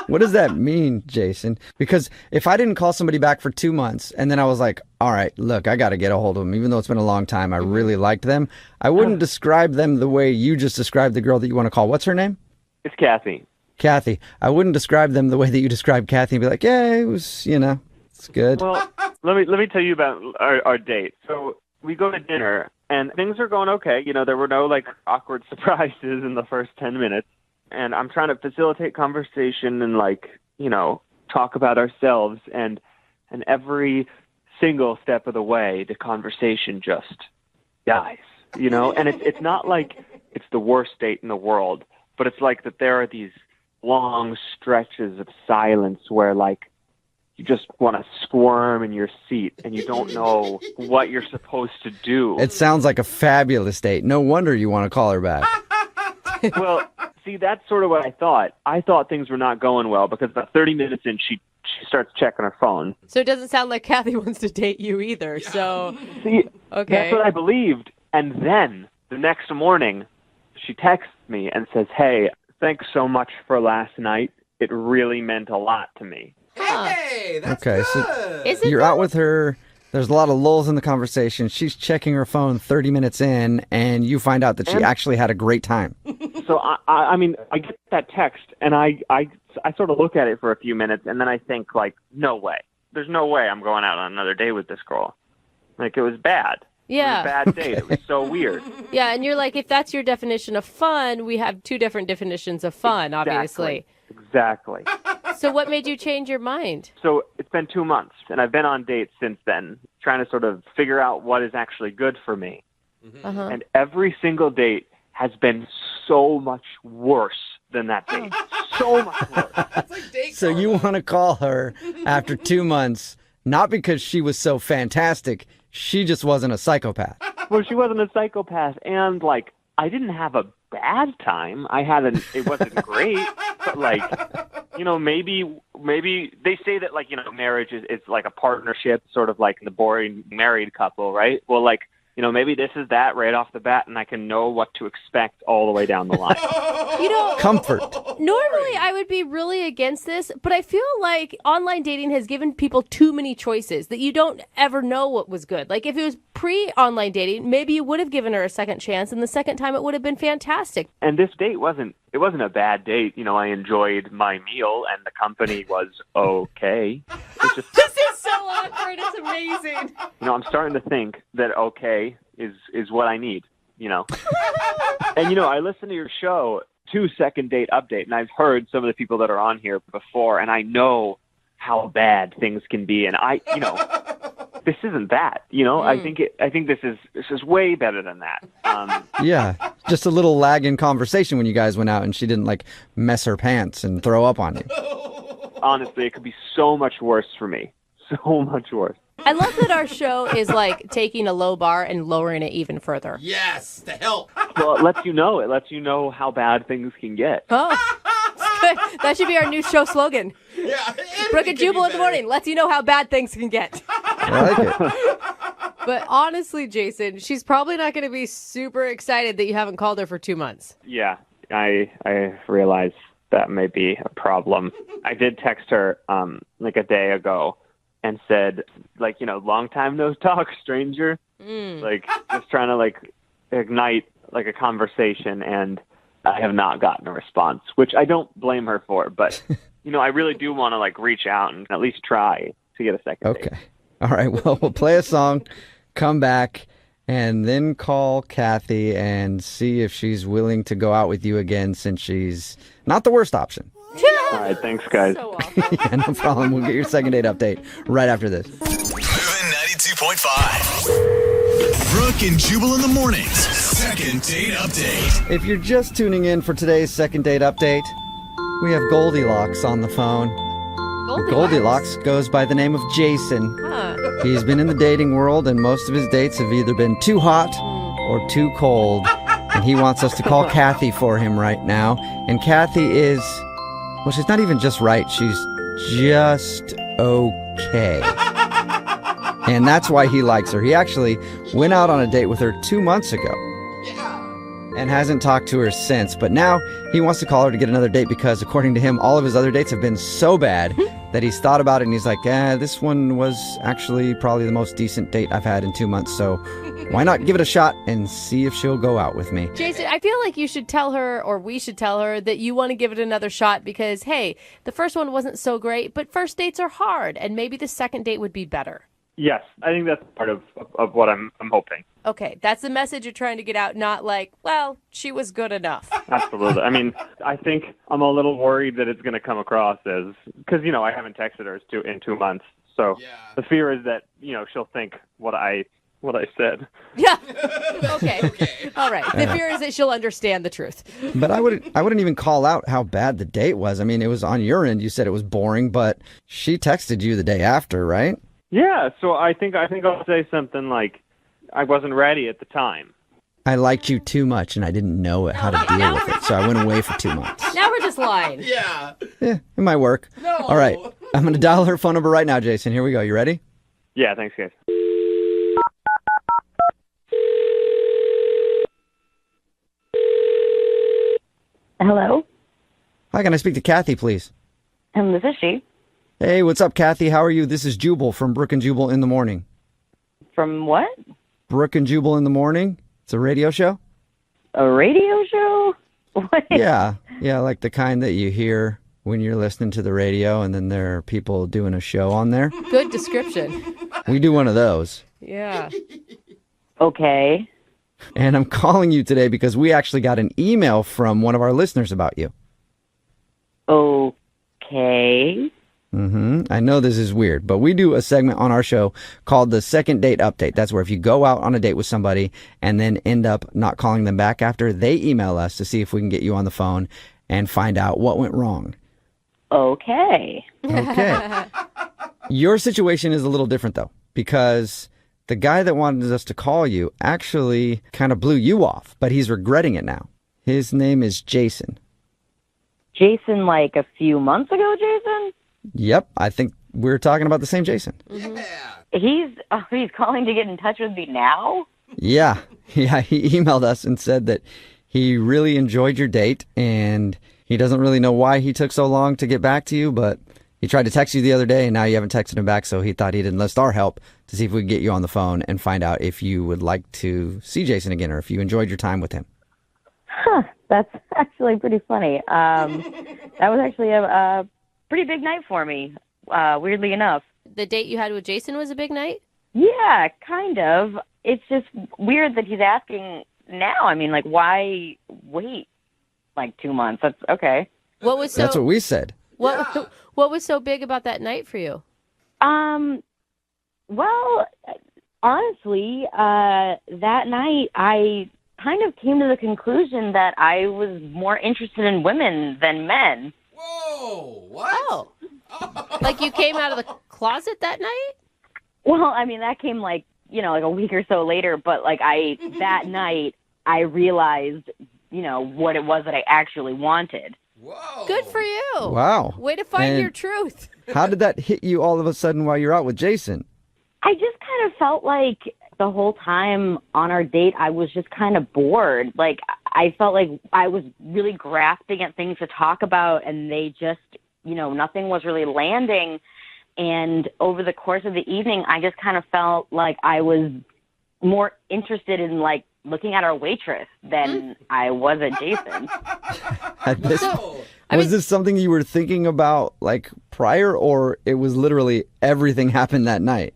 What does that mean, Jason? Because if I didn't call somebody back for 2 months and then I was like, all right, look, I got to get a hold of them, even though it's been a long time, I really liked them, I wouldn't describe them the way you just described the girl that you want to call. What's her name? It's Kathy. Kathy. I wouldn't describe them the way that you described Kathy and be like, yeah, it was, you know, it's good. Well, let me tell you about our date. So we go to dinner and things are going okay. You know, there were no like awkward surprises in the first 10 minutes. And I'm trying to facilitate conversation and, like, you know, talk about ourselves. And every single step of the way, the conversation just dies, And it's not like it's the worst date in the world, but it's like that there are these long stretches of silence where, like, you just want to squirm in your seat and you don't know what you're supposed to do. It sounds like a fabulous date. No wonder you want to call her back. Well, see, that's sort of what I thought. I thought things were not going well because about 30 minutes in, she starts checking her phone. So it doesn't sound like Kathy wants to date you either. So, See, okay. That's what I believed. And then the next morning, she texts me and says, "Hey, thanks so much for last night. It really meant a lot to me." Hey, that's Okay, good. so Is it you're out with her. There's a lot of lulls in the conversation. She's checking her phone 30 minutes in, and you find out that she actually had a great time. So, I mean, I get that text, and I sort of look at it for a few minutes, and then I think, like, no way. There's no way I'm going out on another day with this girl. Like, it was bad. Yeah. It was a bad date. It was so weird. Yeah, and you're like, if that's your definition of fun, we have two different definitions of fun, obviously. Exactly. So what made you change your mind? So it's been 2 months, and I've been on dates since then, trying to sort of figure out what is actually good for me. Uh-huh. And every single date has been so much worse than that date. So much worse. So you want to call her after 2 months, not because she was so fantastic. She just wasn't a psychopath. Well, she wasn't a psychopath, and, like, I didn't have a bad time. It wasn't great, but, like, maybe they say that, like, marriage is like a partnership, sort of like the boring married couple, right? Well, like, maybe this is that right off the bat, and I can know what to expect all the way down the line. Comfort. Normally, I would be really against this, but I feel like online dating has given people too many choices that you don't ever know what was good. Like, if it was pre-online dating, maybe you would have given her a second chance, and the second time it would have been fantastic. And this date wasn't a bad date. I enjoyed my meal, and the company was okay. It's just, This is so awkward. It's amazing. I'm starting to think that okay is what I need, And, I listen to your show, 2 Second Date Update, and I've heard some of the people that are on here before, and I know how bad things can be, and this isn't that, I think this is way better than that. Yeah, just a little lag in conversation when you guys went out and she didn't, like, mess her pants and throw up on you. Honestly, it could be so much worse for me. So much worse. I love that our show is like taking a low bar and lowering it even further. Yes, to help. Well, it lets you know. It lets you know how bad things can get. Oh, good. That should be our new show slogan. Yeah. Brooke and Jubal in the morning lets you know how bad things can get. I like it. But honestly, Jason, she's probably not going to be super excited that you haven't called her for 2 months. Yeah, I realize that may be a problem. I did text her like a day ago and said, like, long time no talk, stranger. Like, just trying to, like, ignite, like, a conversation, and I have not gotten a response, which I don't blame her for, but, I really do want to, like, reach out and at least try to get a second date. Okay. All right, well, we'll play a song, come back, and then call Kathy and see if she's willing to go out with you again, since she's not the worst option. All right, thanks, guys. So Yeah, no problem. We'll get your second date update right after this. Moving 92.5. Brooke and Jubal in the mornings. Second date update. If you're just tuning in for today's second date update, we have Goldilocks on the phone. Goldilocks goes by the name of Jason. Huh. He's been in the dating world, and most of his dates have either been too hot or too cold. And he wants us to call Kathy for him right now. And Kathy is, well, she's not even just right. She's just okay. And that's why he likes her. He actually went out on a date with her 2 months ago. And hasn't talked to her since. But now he wants to call her to get another date because, according to him, all of his other dates have been so bad that he's thought about it and he's like, this one was actually probably the most decent date I've had in 2 months. So why not give it a shot and see if she'll go out with me? Jason, I feel like you should tell her, or we should tell her, that you want to give it another shot because, hey, the first one wasn't so great, but first dates are hard, and maybe the second date would be better. Yes, I think that's part of what I'm hoping. Okay, that's the message you're trying to get out, not like, well, she was good enough. Absolutely. I mean, I think I'm a little worried that it's going to come across as, because, I haven't texted her in 2 months. So the fear is that, she'll think what I said. Yeah. Okay. All right. The fear is that she'll understand the truth. But I wouldn't even call out how bad the date was. I mean, it was on your end. You said it was boring, but she texted you the day after, right? Yeah, so I think I'll say something like, I wasn't ready at the time. I liked you too much, and I didn't know how to deal with it, so I went away for 2 months. Now we're just lying. Yeah. Yeah, it might work. No. All right, I'm going to dial her phone number right now, Jason. Here we go. You ready? Yeah, thanks, guys. Hello? Hi, can I speak to Kathy, please? This is she. Hey, what's up, Kathy? How are you? This is Jubal from Brooke and Jubal in the Morning. From what? Brooke and Jubal in the Morning? It's a radio show? A radio show? What? Yeah, like the kind that you hear when you're listening to the radio and then there are people doing a show on there. Good description. We do one of those. Yeah. Okay. And I'm calling you today because we actually got an email from one of our listeners about you. Okay. I know this is weird, but we do a segment on our show called the Second Date Update. That's where if you go out on a date with somebody and then end up not calling them back after, they email us to see if we can get you on the phone and find out what went wrong. Okay. Okay. Your situation is a little different, though, because the guy that wanted us to call you actually kind of blew you off, but he's regretting it now. His name is Jason. Jason, like a few months ago, Jason? Yep, I think we're talking about the same Jason. He's calling to get in touch with me now? Yeah, he emailed us and said that he really enjoyed your date and he doesn't really know why he took so long to get back to you, but he tried to text you the other day and now you haven't texted him back, so he thought he'd enlist our help to see if we could get you on the phone and find out if you would like to see Jason again or if you enjoyed your time with him. Huh, that's actually pretty funny. That was actually a pretty big night for me, weirdly enough. The date you had with Jason was a big night? Yeah, kind of. It's just weird that he's asking now. I mean, like, why wait like 2 months? That's okay. That's what we said. What was so big about that night for you? Well, honestly, that night I kind of came to the conclusion that I was more interested in women than men. Whoa, what? Oh. Like you came out of the closet that night? Well, I mean, that came like a week or so later, but that night I realized, what it was that I actually wanted. Whoa. Good for you. Wow. Way to find And your truth. How did that hit you all of a sudden while you're out with Jason? I just kind of felt like the whole time on our date, I was just kind of bored. Like, I felt like I was really grasping at things to talk about, and they just, nothing was really landing. And over the course of the evening, I just kind of felt like I was more interested in, looking at our waitress than I was at Jason. Was this something you were thinking about, prior, or it was literally everything happened that night?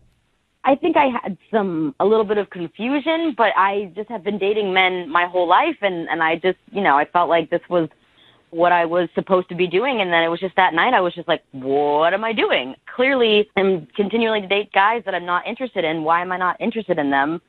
I think I had a little bit of confusion, but I just have been dating men my whole life, and I just, I felt like this was what I was supposed to be doing, and then it was just that night I was just like, what am I doing? Clearly, I'm continuing to date guys that I'm not interested in. Why am I not interested in them?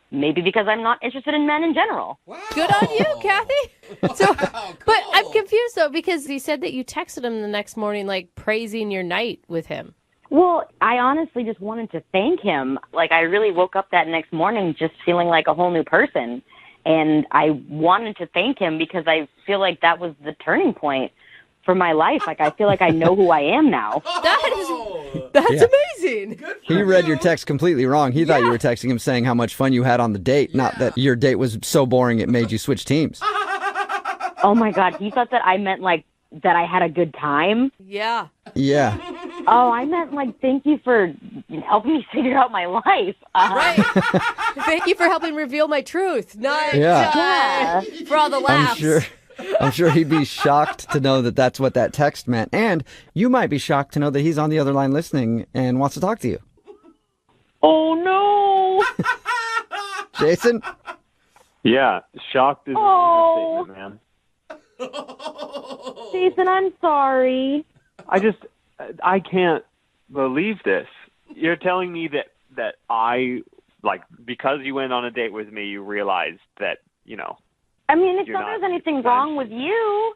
Maybe because I'm not interested in men in general. Wow. Good on you, Kathy. So, but I'm confused, though, because you said that you texted him the next morning, praising your night with him. Well, I honestly just wanted to thank him. I really woke up that next morning just feeling like a whole new person. And I wanted to thank him because I feel like that was the turning point for my life. I feel like I know who I am now. That's amazing. He read your text completely wrong. He thought you were texting him saying how much fun you had on the date, not that your date was so boring it made you switch teams. Oh, my God. He thought that I meant, that I had a good time. Yeah. Yeah. Oh, I meant thank you for helping me figure out my life. Right. Thank you for helping reveal my truth. Not for all the laughs. I'm sure he'd be shocked to know that that's what that text meant. And you might be shocked to know that he's on the other line listening and wants to talk to you. Oh, no. Jason? Yeah, shocked is an understatement, man. Jason, I'm sorry. I can't believe this. you're telling me that I, like, because you went on a date with me, you realized that, I mean, it's You're not not there's anything wrong with you.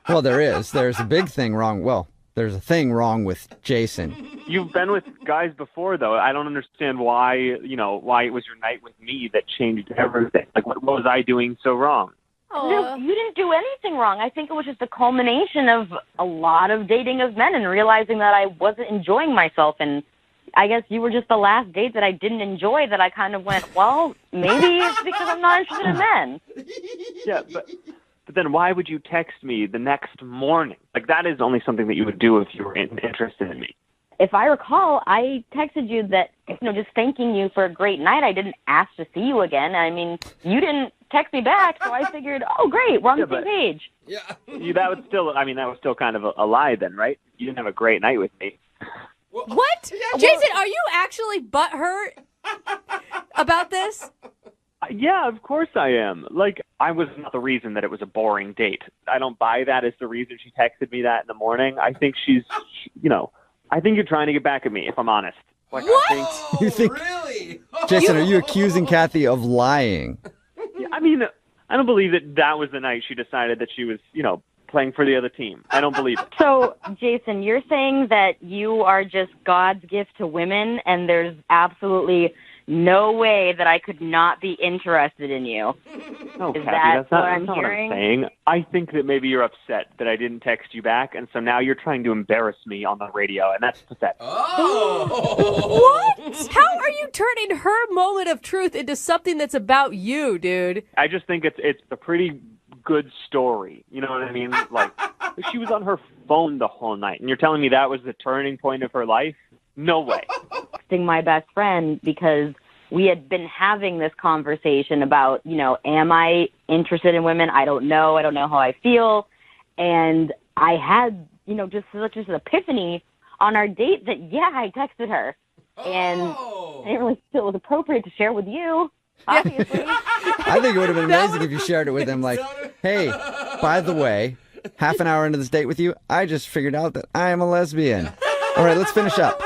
Well, there is. There's a big thing wrong. Well, there's a thing wrong with Jason. You've been with guys before, though. I don't understand why, why it was your night with me that changed everything. Like, what was I doing so wrong? No, you didn't do anything wrong. I think it was just a culmination of a lot of dating of men and realizing that I wasn't enjoying myself. And I guess you were just the last date that I didn't enjoy, that I kind of went, well, maybe it's because I'm not interested in men. Yeah, but then why would you text me the next morning? Like, that is only something that you would do if you were interested in me. If I recall, I texted you that, just thanking you for a great night. I didn't ask to see you again. I mean, you didn't text me back, so I figured, oh, great, we're on the same page. Yeah. That was still kind of a lie then, right? You didn't have a great night with me. What? Jason, are you actually butthurt about this? Yeah, of course I am. Like, I was not the reason that it was a boring date. I don't buy that as the reason she texted me that in the morning. I think I think you're trying to get back at me, if I'm honest. Like, What? You think? Really? Jason, are you accusing Kathy of lying? I mean, I don't believe that was the night she decided that she was, playing for the other team. I don't believe it. So, Jason, you're saying that you are just God's gift to women, and there's absolutely no way that I could not be interested in you. No, Is Kathy, that that's not, what I'm that's not what I'm hearing? saying. I think that maybe you're upset that I didn't text you back, and so now you're trying to embarrass me on the radio, and that's pathetic. What? How are you turning her moment of truth into something that's about you, dude? I just think it's a pretty good story. You know what I mean? Like, she was on her phone the whole night, and you're telling me that was the turning point of her life? No way. Texting my best friend because we had been having this conversation about, am I interested in women? I don't know. I don't know how I feel. And I had, just such an epiphany on our date that, I texted her. And I didn't really feel it was appropriate to share with you, obviously. I think it would have been amazing if you shared it with him. Like, hey, by the way, half an hour into this date with you, I just figured out that I am a lesbian. All right, let's finish up.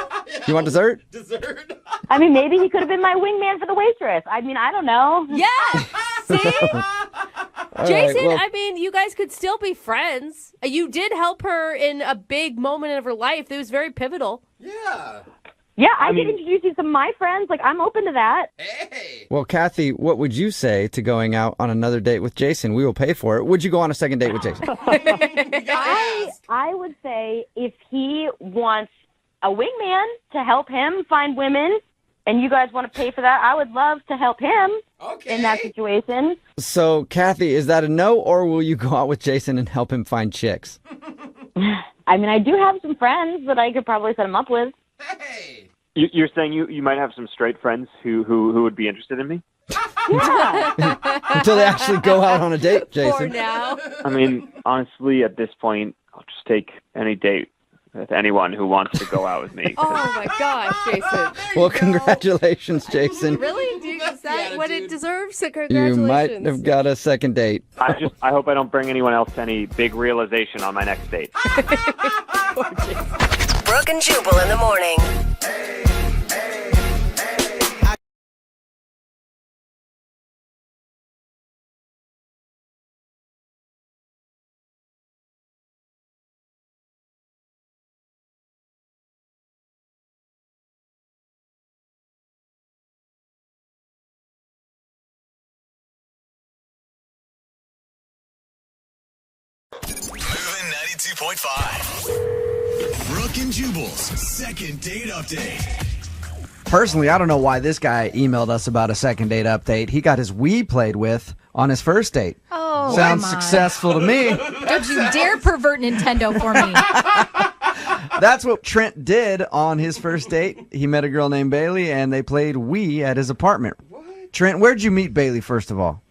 You want dessert? Dessert? I mean, maybe he could have been my wingman for the waitress. I mean, I don't know. Yeah. See? All Jason, right, well, I mean, you guys could still be friends. You did help her in a big moment of her life that was very pivotal. Yeah. Yeah, I can introduce you to some of my friends. Like, I'm open to that. Hey. well, Kathy, what would you say to going out on another date with Jason? We will pay for it. Would you go on a second date with Jason? I would say if he wants a wingman to help him find women, and you guys want to pay for that, I would love to help him in that situation. So, Kathy, is that a no, or will you go out with Jason and help him find chicks? I mean, I do have some friends that I could probably set him up with. Hey. You're saying you might have some straight friends who would be interested in me? Yeah. Until they actually go out on a date, For Jason. now. I mean, honestly, at this point, I'll just take any date with anyone who wants to go out with me. Oh, my gosh, Jason. Well, congratulations, Jason. Really? Is that what it deserves? So You congratulations. might have got a second date. I hope I don't bring anyone else to any big realization on my next date. Brooke and Jubal in the morning. Moving 92.5. Brooke and Jubal's second date update. Personally, I don't know why this guy emailed us about a second date update. He got his Wii played with on his first date. Oh, Sounds come on. successful to me. Don't you dare pervert Nintendo for me. That's what Trent did on his first date. He met a girl named Bailey, and they played Wii at his apartment. What? Trent, where'd you meet Bailey, first of all?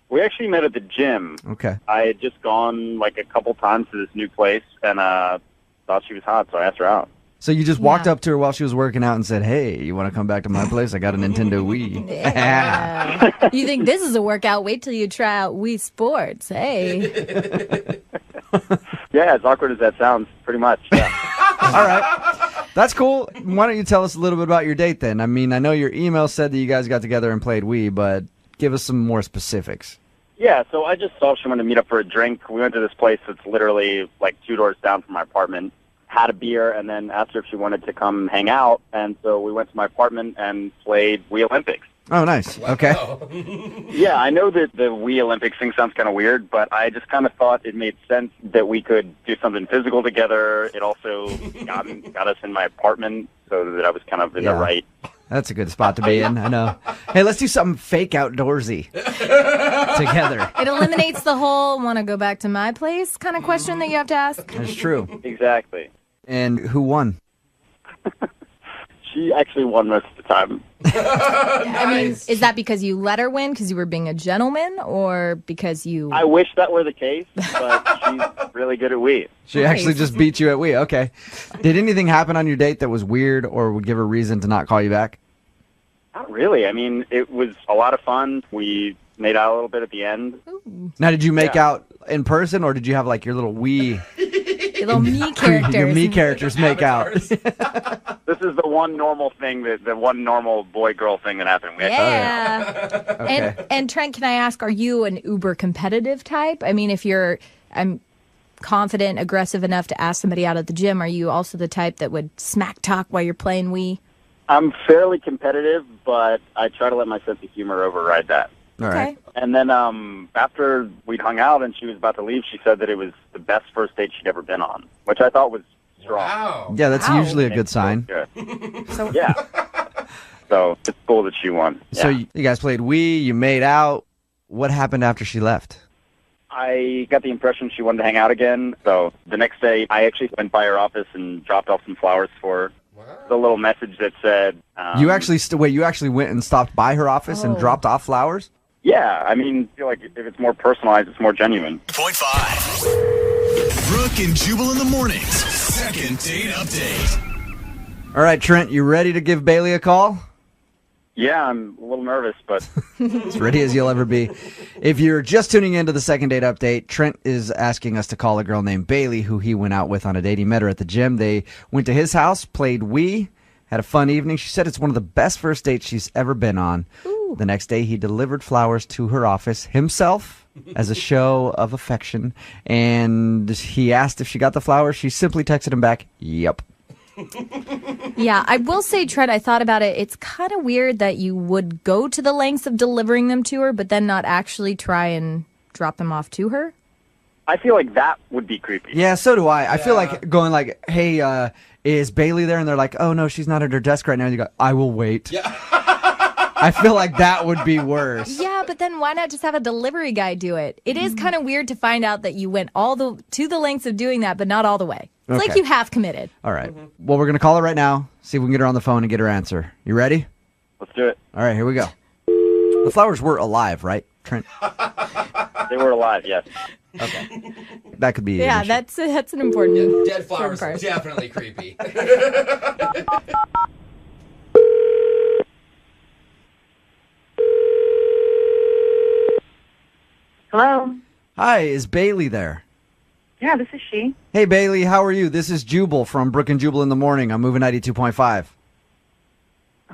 We actually met at the gym. Okay. I had just gone like a couple times to this new place and thought she was hot, so I asked her out. So you just walked up to her while she was working out and said, hey, you want to come back to my place? I got a Nintendo Wii. You think this is a workout? Wait till you try out Wii Sports. Hey. Yeah, as awkward as that sounds, pretty much. Yeah. All right. That's cool. Why don't you tell us a little bit about your date then? I mean, I know your email said that you guys got together and played Wii, but give us some more specifics. Yeah, so I just saw she wanted to meet up for a drink. We went to this place that's literally like 2 doors down from my apartment, had a beer, and then asked her if she wanted to come hang out. And so we went to my apartment and played Wii Olympics. Oh, nice. Okay. Yeah, I know that the Wii Olympics thing sounds kind of weird, but I just kind of thought it made sense that we could do something physical together. It also got us in my apartment so that I was kind of in the right. That's a good spot to be in, I know. Hey, let's do something fake outdoorsy together. It eliminates the whole want to go back to my place kind of question that you have to ask. That's true. Exactly. And who won? She actually won most of the time. I mean, is that because you let her win because you were being a gentleman, or because you... I wish that were the case, but she's really good at Wii. She actually just beat you at Wii. Okay. Did anything happen on your date that was weird or would give her reason to not call you back? Not really. I mean, it was a lot of fun. We made out a little bit at the end. Now, did you make out in person, or did you have like your little Wii... Your little me characters. Your me characters make out. This is the one normal thing, the one normal boy-girl thing that happened. Yeah. Okay. And Trent, can I ask, are you an uber competitive type? I mean, if I'm confident, aggressive enough to ask somebody out at the gym, are you also the type that would smack talk while you're playing Wii? I'm fairly competitive, but I try to let my sense of humor override that. All right. And then after we'd hung out and she was about to leave, she said that it was the best first date she'd ever been on, which I thought was strong. Wow. Yeah, that's usually a good sign. Good. Yeah. So it's cool that she won. So Yeah. you guys played Wii, you made out. What happened after she left? I got the impression she wanted to hang out again. So the next day, I actually went by her office and dropped off some flowers for her. The little message that said... You actually you actually went and stopped by her office and dropped off flowers? Yeah, I mean, I feel like if it's more personalized, it's more genuine. Point 5. Brooke and Jubal in the mornings. Second date update. All right, Trent, you ready to give Bailey a call? Yeah, I'm a little nervous, but... As ready as you'll ever be. If you're just tuning into the second date update, Trent is asking us to call a girl named Bailey, who he went out with on a date. He met her at the gym. They went to his house, played Wii, had a fun evening. She said it's one of the best first dates she's ever been on. Ooh. The next day, he delivered flowers to her office himself as a show of affection. And he asked if she got the flowers. She simply texted him back, yep. Yeah, I will say, Trent, I thought about it. It's kind of weird that you would go to the lengths of delivering them to her, but then not actually try and drop them off to her. I feel like that would be creepy. Yeah, so do I. I feel like going like, hey, is Bailey there? And they're like, oh, no, she's not at her desk right now. And you go, I will wait. Yeah. I feel like that would be worse. Yeah, but then why not just have a delivery guy do it? It is kind of weird to find out that you went to the lengths of doing that, but not all the way. It's like you half committed. All right. Well, we're going to call her right now, see if we can get her on the phone and get her answer. You ready? Let's do it. All right, here we go. The flowers were alive, right, Trent? They were alive, yes. Okay. That could be Yeah, an issue. that's an important Dead flowers part. definitely creepy. Hello. Hi, is Bailey there? Yeah, this is she. Hey, Bailey, how are you? This is Jubal from Brooke and Jubal in the Morning. I'm moving 92.5.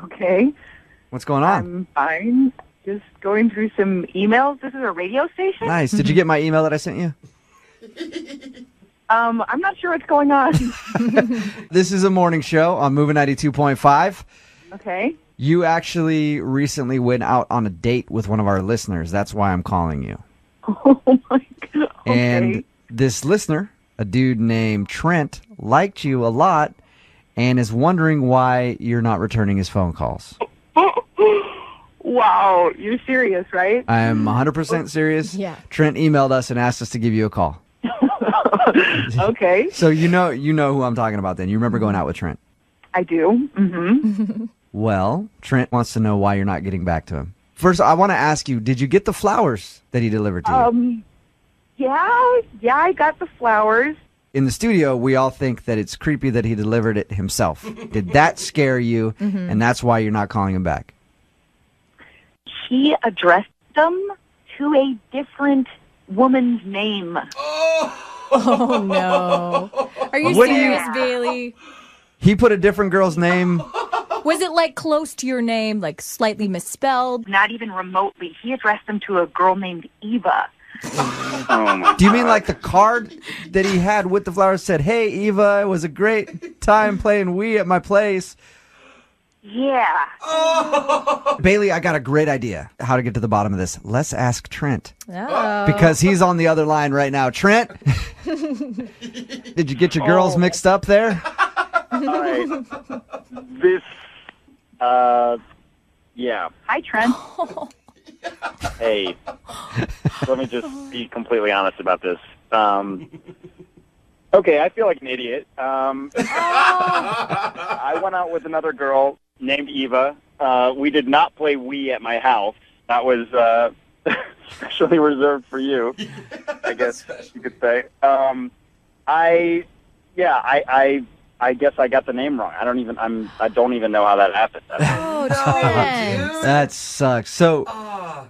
Okay. What's going on? I'm fine. Just going through some emails. This is a radio station? Nice. Did you get my email that I sent you? I'm not sure what's going on. This is a morning show on Moving 92.5. Okay. You actually recently went out on a date with one of our listeners. That's why I'm calling you. Oh, my God. Okay. And this listener, a dude named Trent, liked you a lot and is wondering why you're not returning his phone calls. Wow. You're serious, right? I am 100% serious. Yeah. Trent emailed us and asked us to give you a call. Okay. So you know who I'm talking about then. You remember going out with Trent? I do. Mm-hmm. Well, Trent wants to know why you're not getting back to him. First, I want to ask you, did you get the flowers that he delivered to you? Yeah, I got the flowers. In the studio, we all think that it's creepy that he delivered it himself. Did that scare you, and that's why you're not calling him back? She addressed them to a different woman's name. Oh, no. Are you What do serious, Bailey? He put a different girl's name. Was it like close to your name, like slightly misspelled? Not even remotely. He addressed them to a girl named Eva. Do you mean like the card that he had with the flowers said, "Hey, Eva, it was a great time playing Wii at my place"? Yeah. Bailey, I got a great idea how to get to the bottom of this. Let's ask Trent. Oh. Because he's on the other line right now. Trent, did you get your girls mixed up there? All right. Yeah. Hi, Trent. Hey, let me just be completely honest about this. Okay, I feel like an idiot. I went out with another girl named Eva. We did not play Wii at my house. That was specially reserved for you, I guess you could say. I guess I got the name wrong. I don't even know how that happened. Oh, Trent. That sucks. So,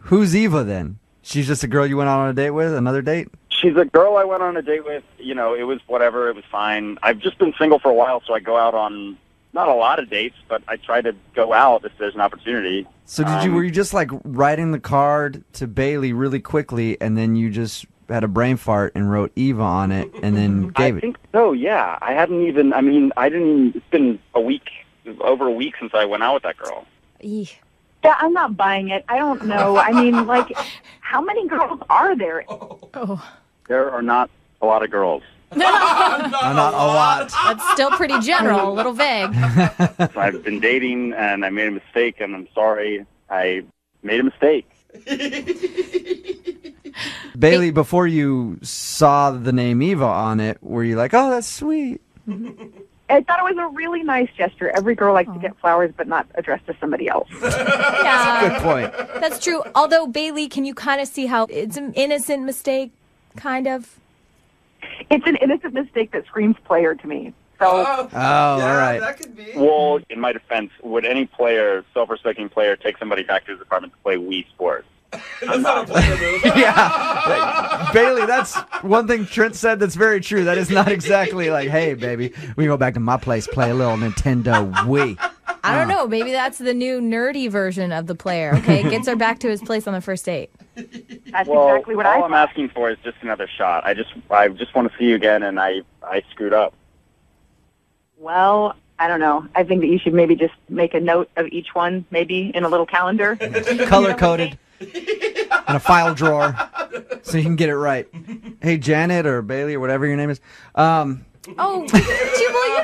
who's Eva then? She's just a girl you went out on a date with? Another date? She's a girl I went on a date with. You know, it was whatever. It was fine. I've just been single for a while, so I go out on not a lot of dates, but I try to go out if there's an opportunity. So were you just like writing the card to Bailey really quickly, and then you just had a brain fart and wrote Eva on it, and then gave it? I think so, yeah. It's been over a week since I went out with that girl. Yeah, I'm not buying it. I don't know. I mean, like, how many girls are there? There are not a lot of girls. Not a lot. That's still pretty general, a little vague. So I've been dating, and I made a mistake, and I'm sorry. I made a mistake. Bailey, before you saw the name Eva on it, were you like, "Oh, that's sweet"? I thought it was a really nice gesture. Every girl likes to get flowers, but not addressed to somebody else. Yeah. Good point. That's true. Although, Bailey, can you kind of see how it's an innocent mistake, kind of? It's an innocent mistake that screams player to me. So. All right. That could be. Well, in my defense, would any player, self-respecting player, take somebody back to his apartment to play Wii Sports? That's not a player move. Yeah. Bailey, that's one thing Trent said that's very true. That is not exactly like, "Hey, baby, we go back to my place, play a little Nintendo Wii." I don't know. Maybe that's the new nerdy version of the player, okay? Gets her back to his place on the first date. That's exactly what all I'm asking for is just another shot. I just want to see you again, and I screwed up. Well, I don't know. I think that you should maybe just make a note of each one, maybe in a little calendar. Color-coded. In a file drawer, so you can get it right. Hey, Janet or Bailey or whatever your name is. Oh, Jubal,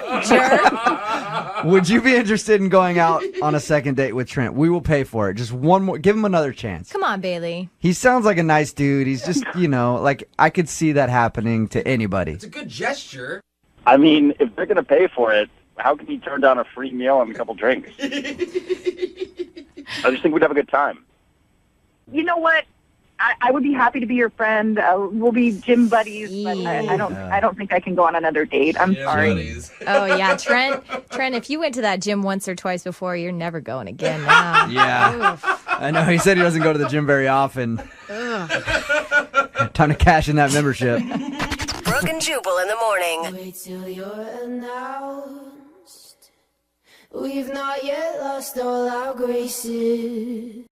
you jerk. Would you be interested in going out on a second date with Trent? We will pay for it. Just one more. Give him another chance. Come on, Bailey. He sounds like a nice dude. He's just, like I could see that happening to anybody. It's a good gesture. I mean, if they're going to pay for it, how can you turn down a free meal and a couple drinks? I just think we'd have a good time. You know what? I would be happy to be your friend. We'll be gym buddies, but I don't think I can go on another date. I'm sorry. Buddies. Oh, yeah. Trent, if you went to that gym once or twice before, you're never going again now. Yeah. Oof. I know. He said he doesn't go to the gym very often. Time to cash in that membership. Brooke and Jubal in the morning. Wait till you're announced. We've not yet lost all our graces.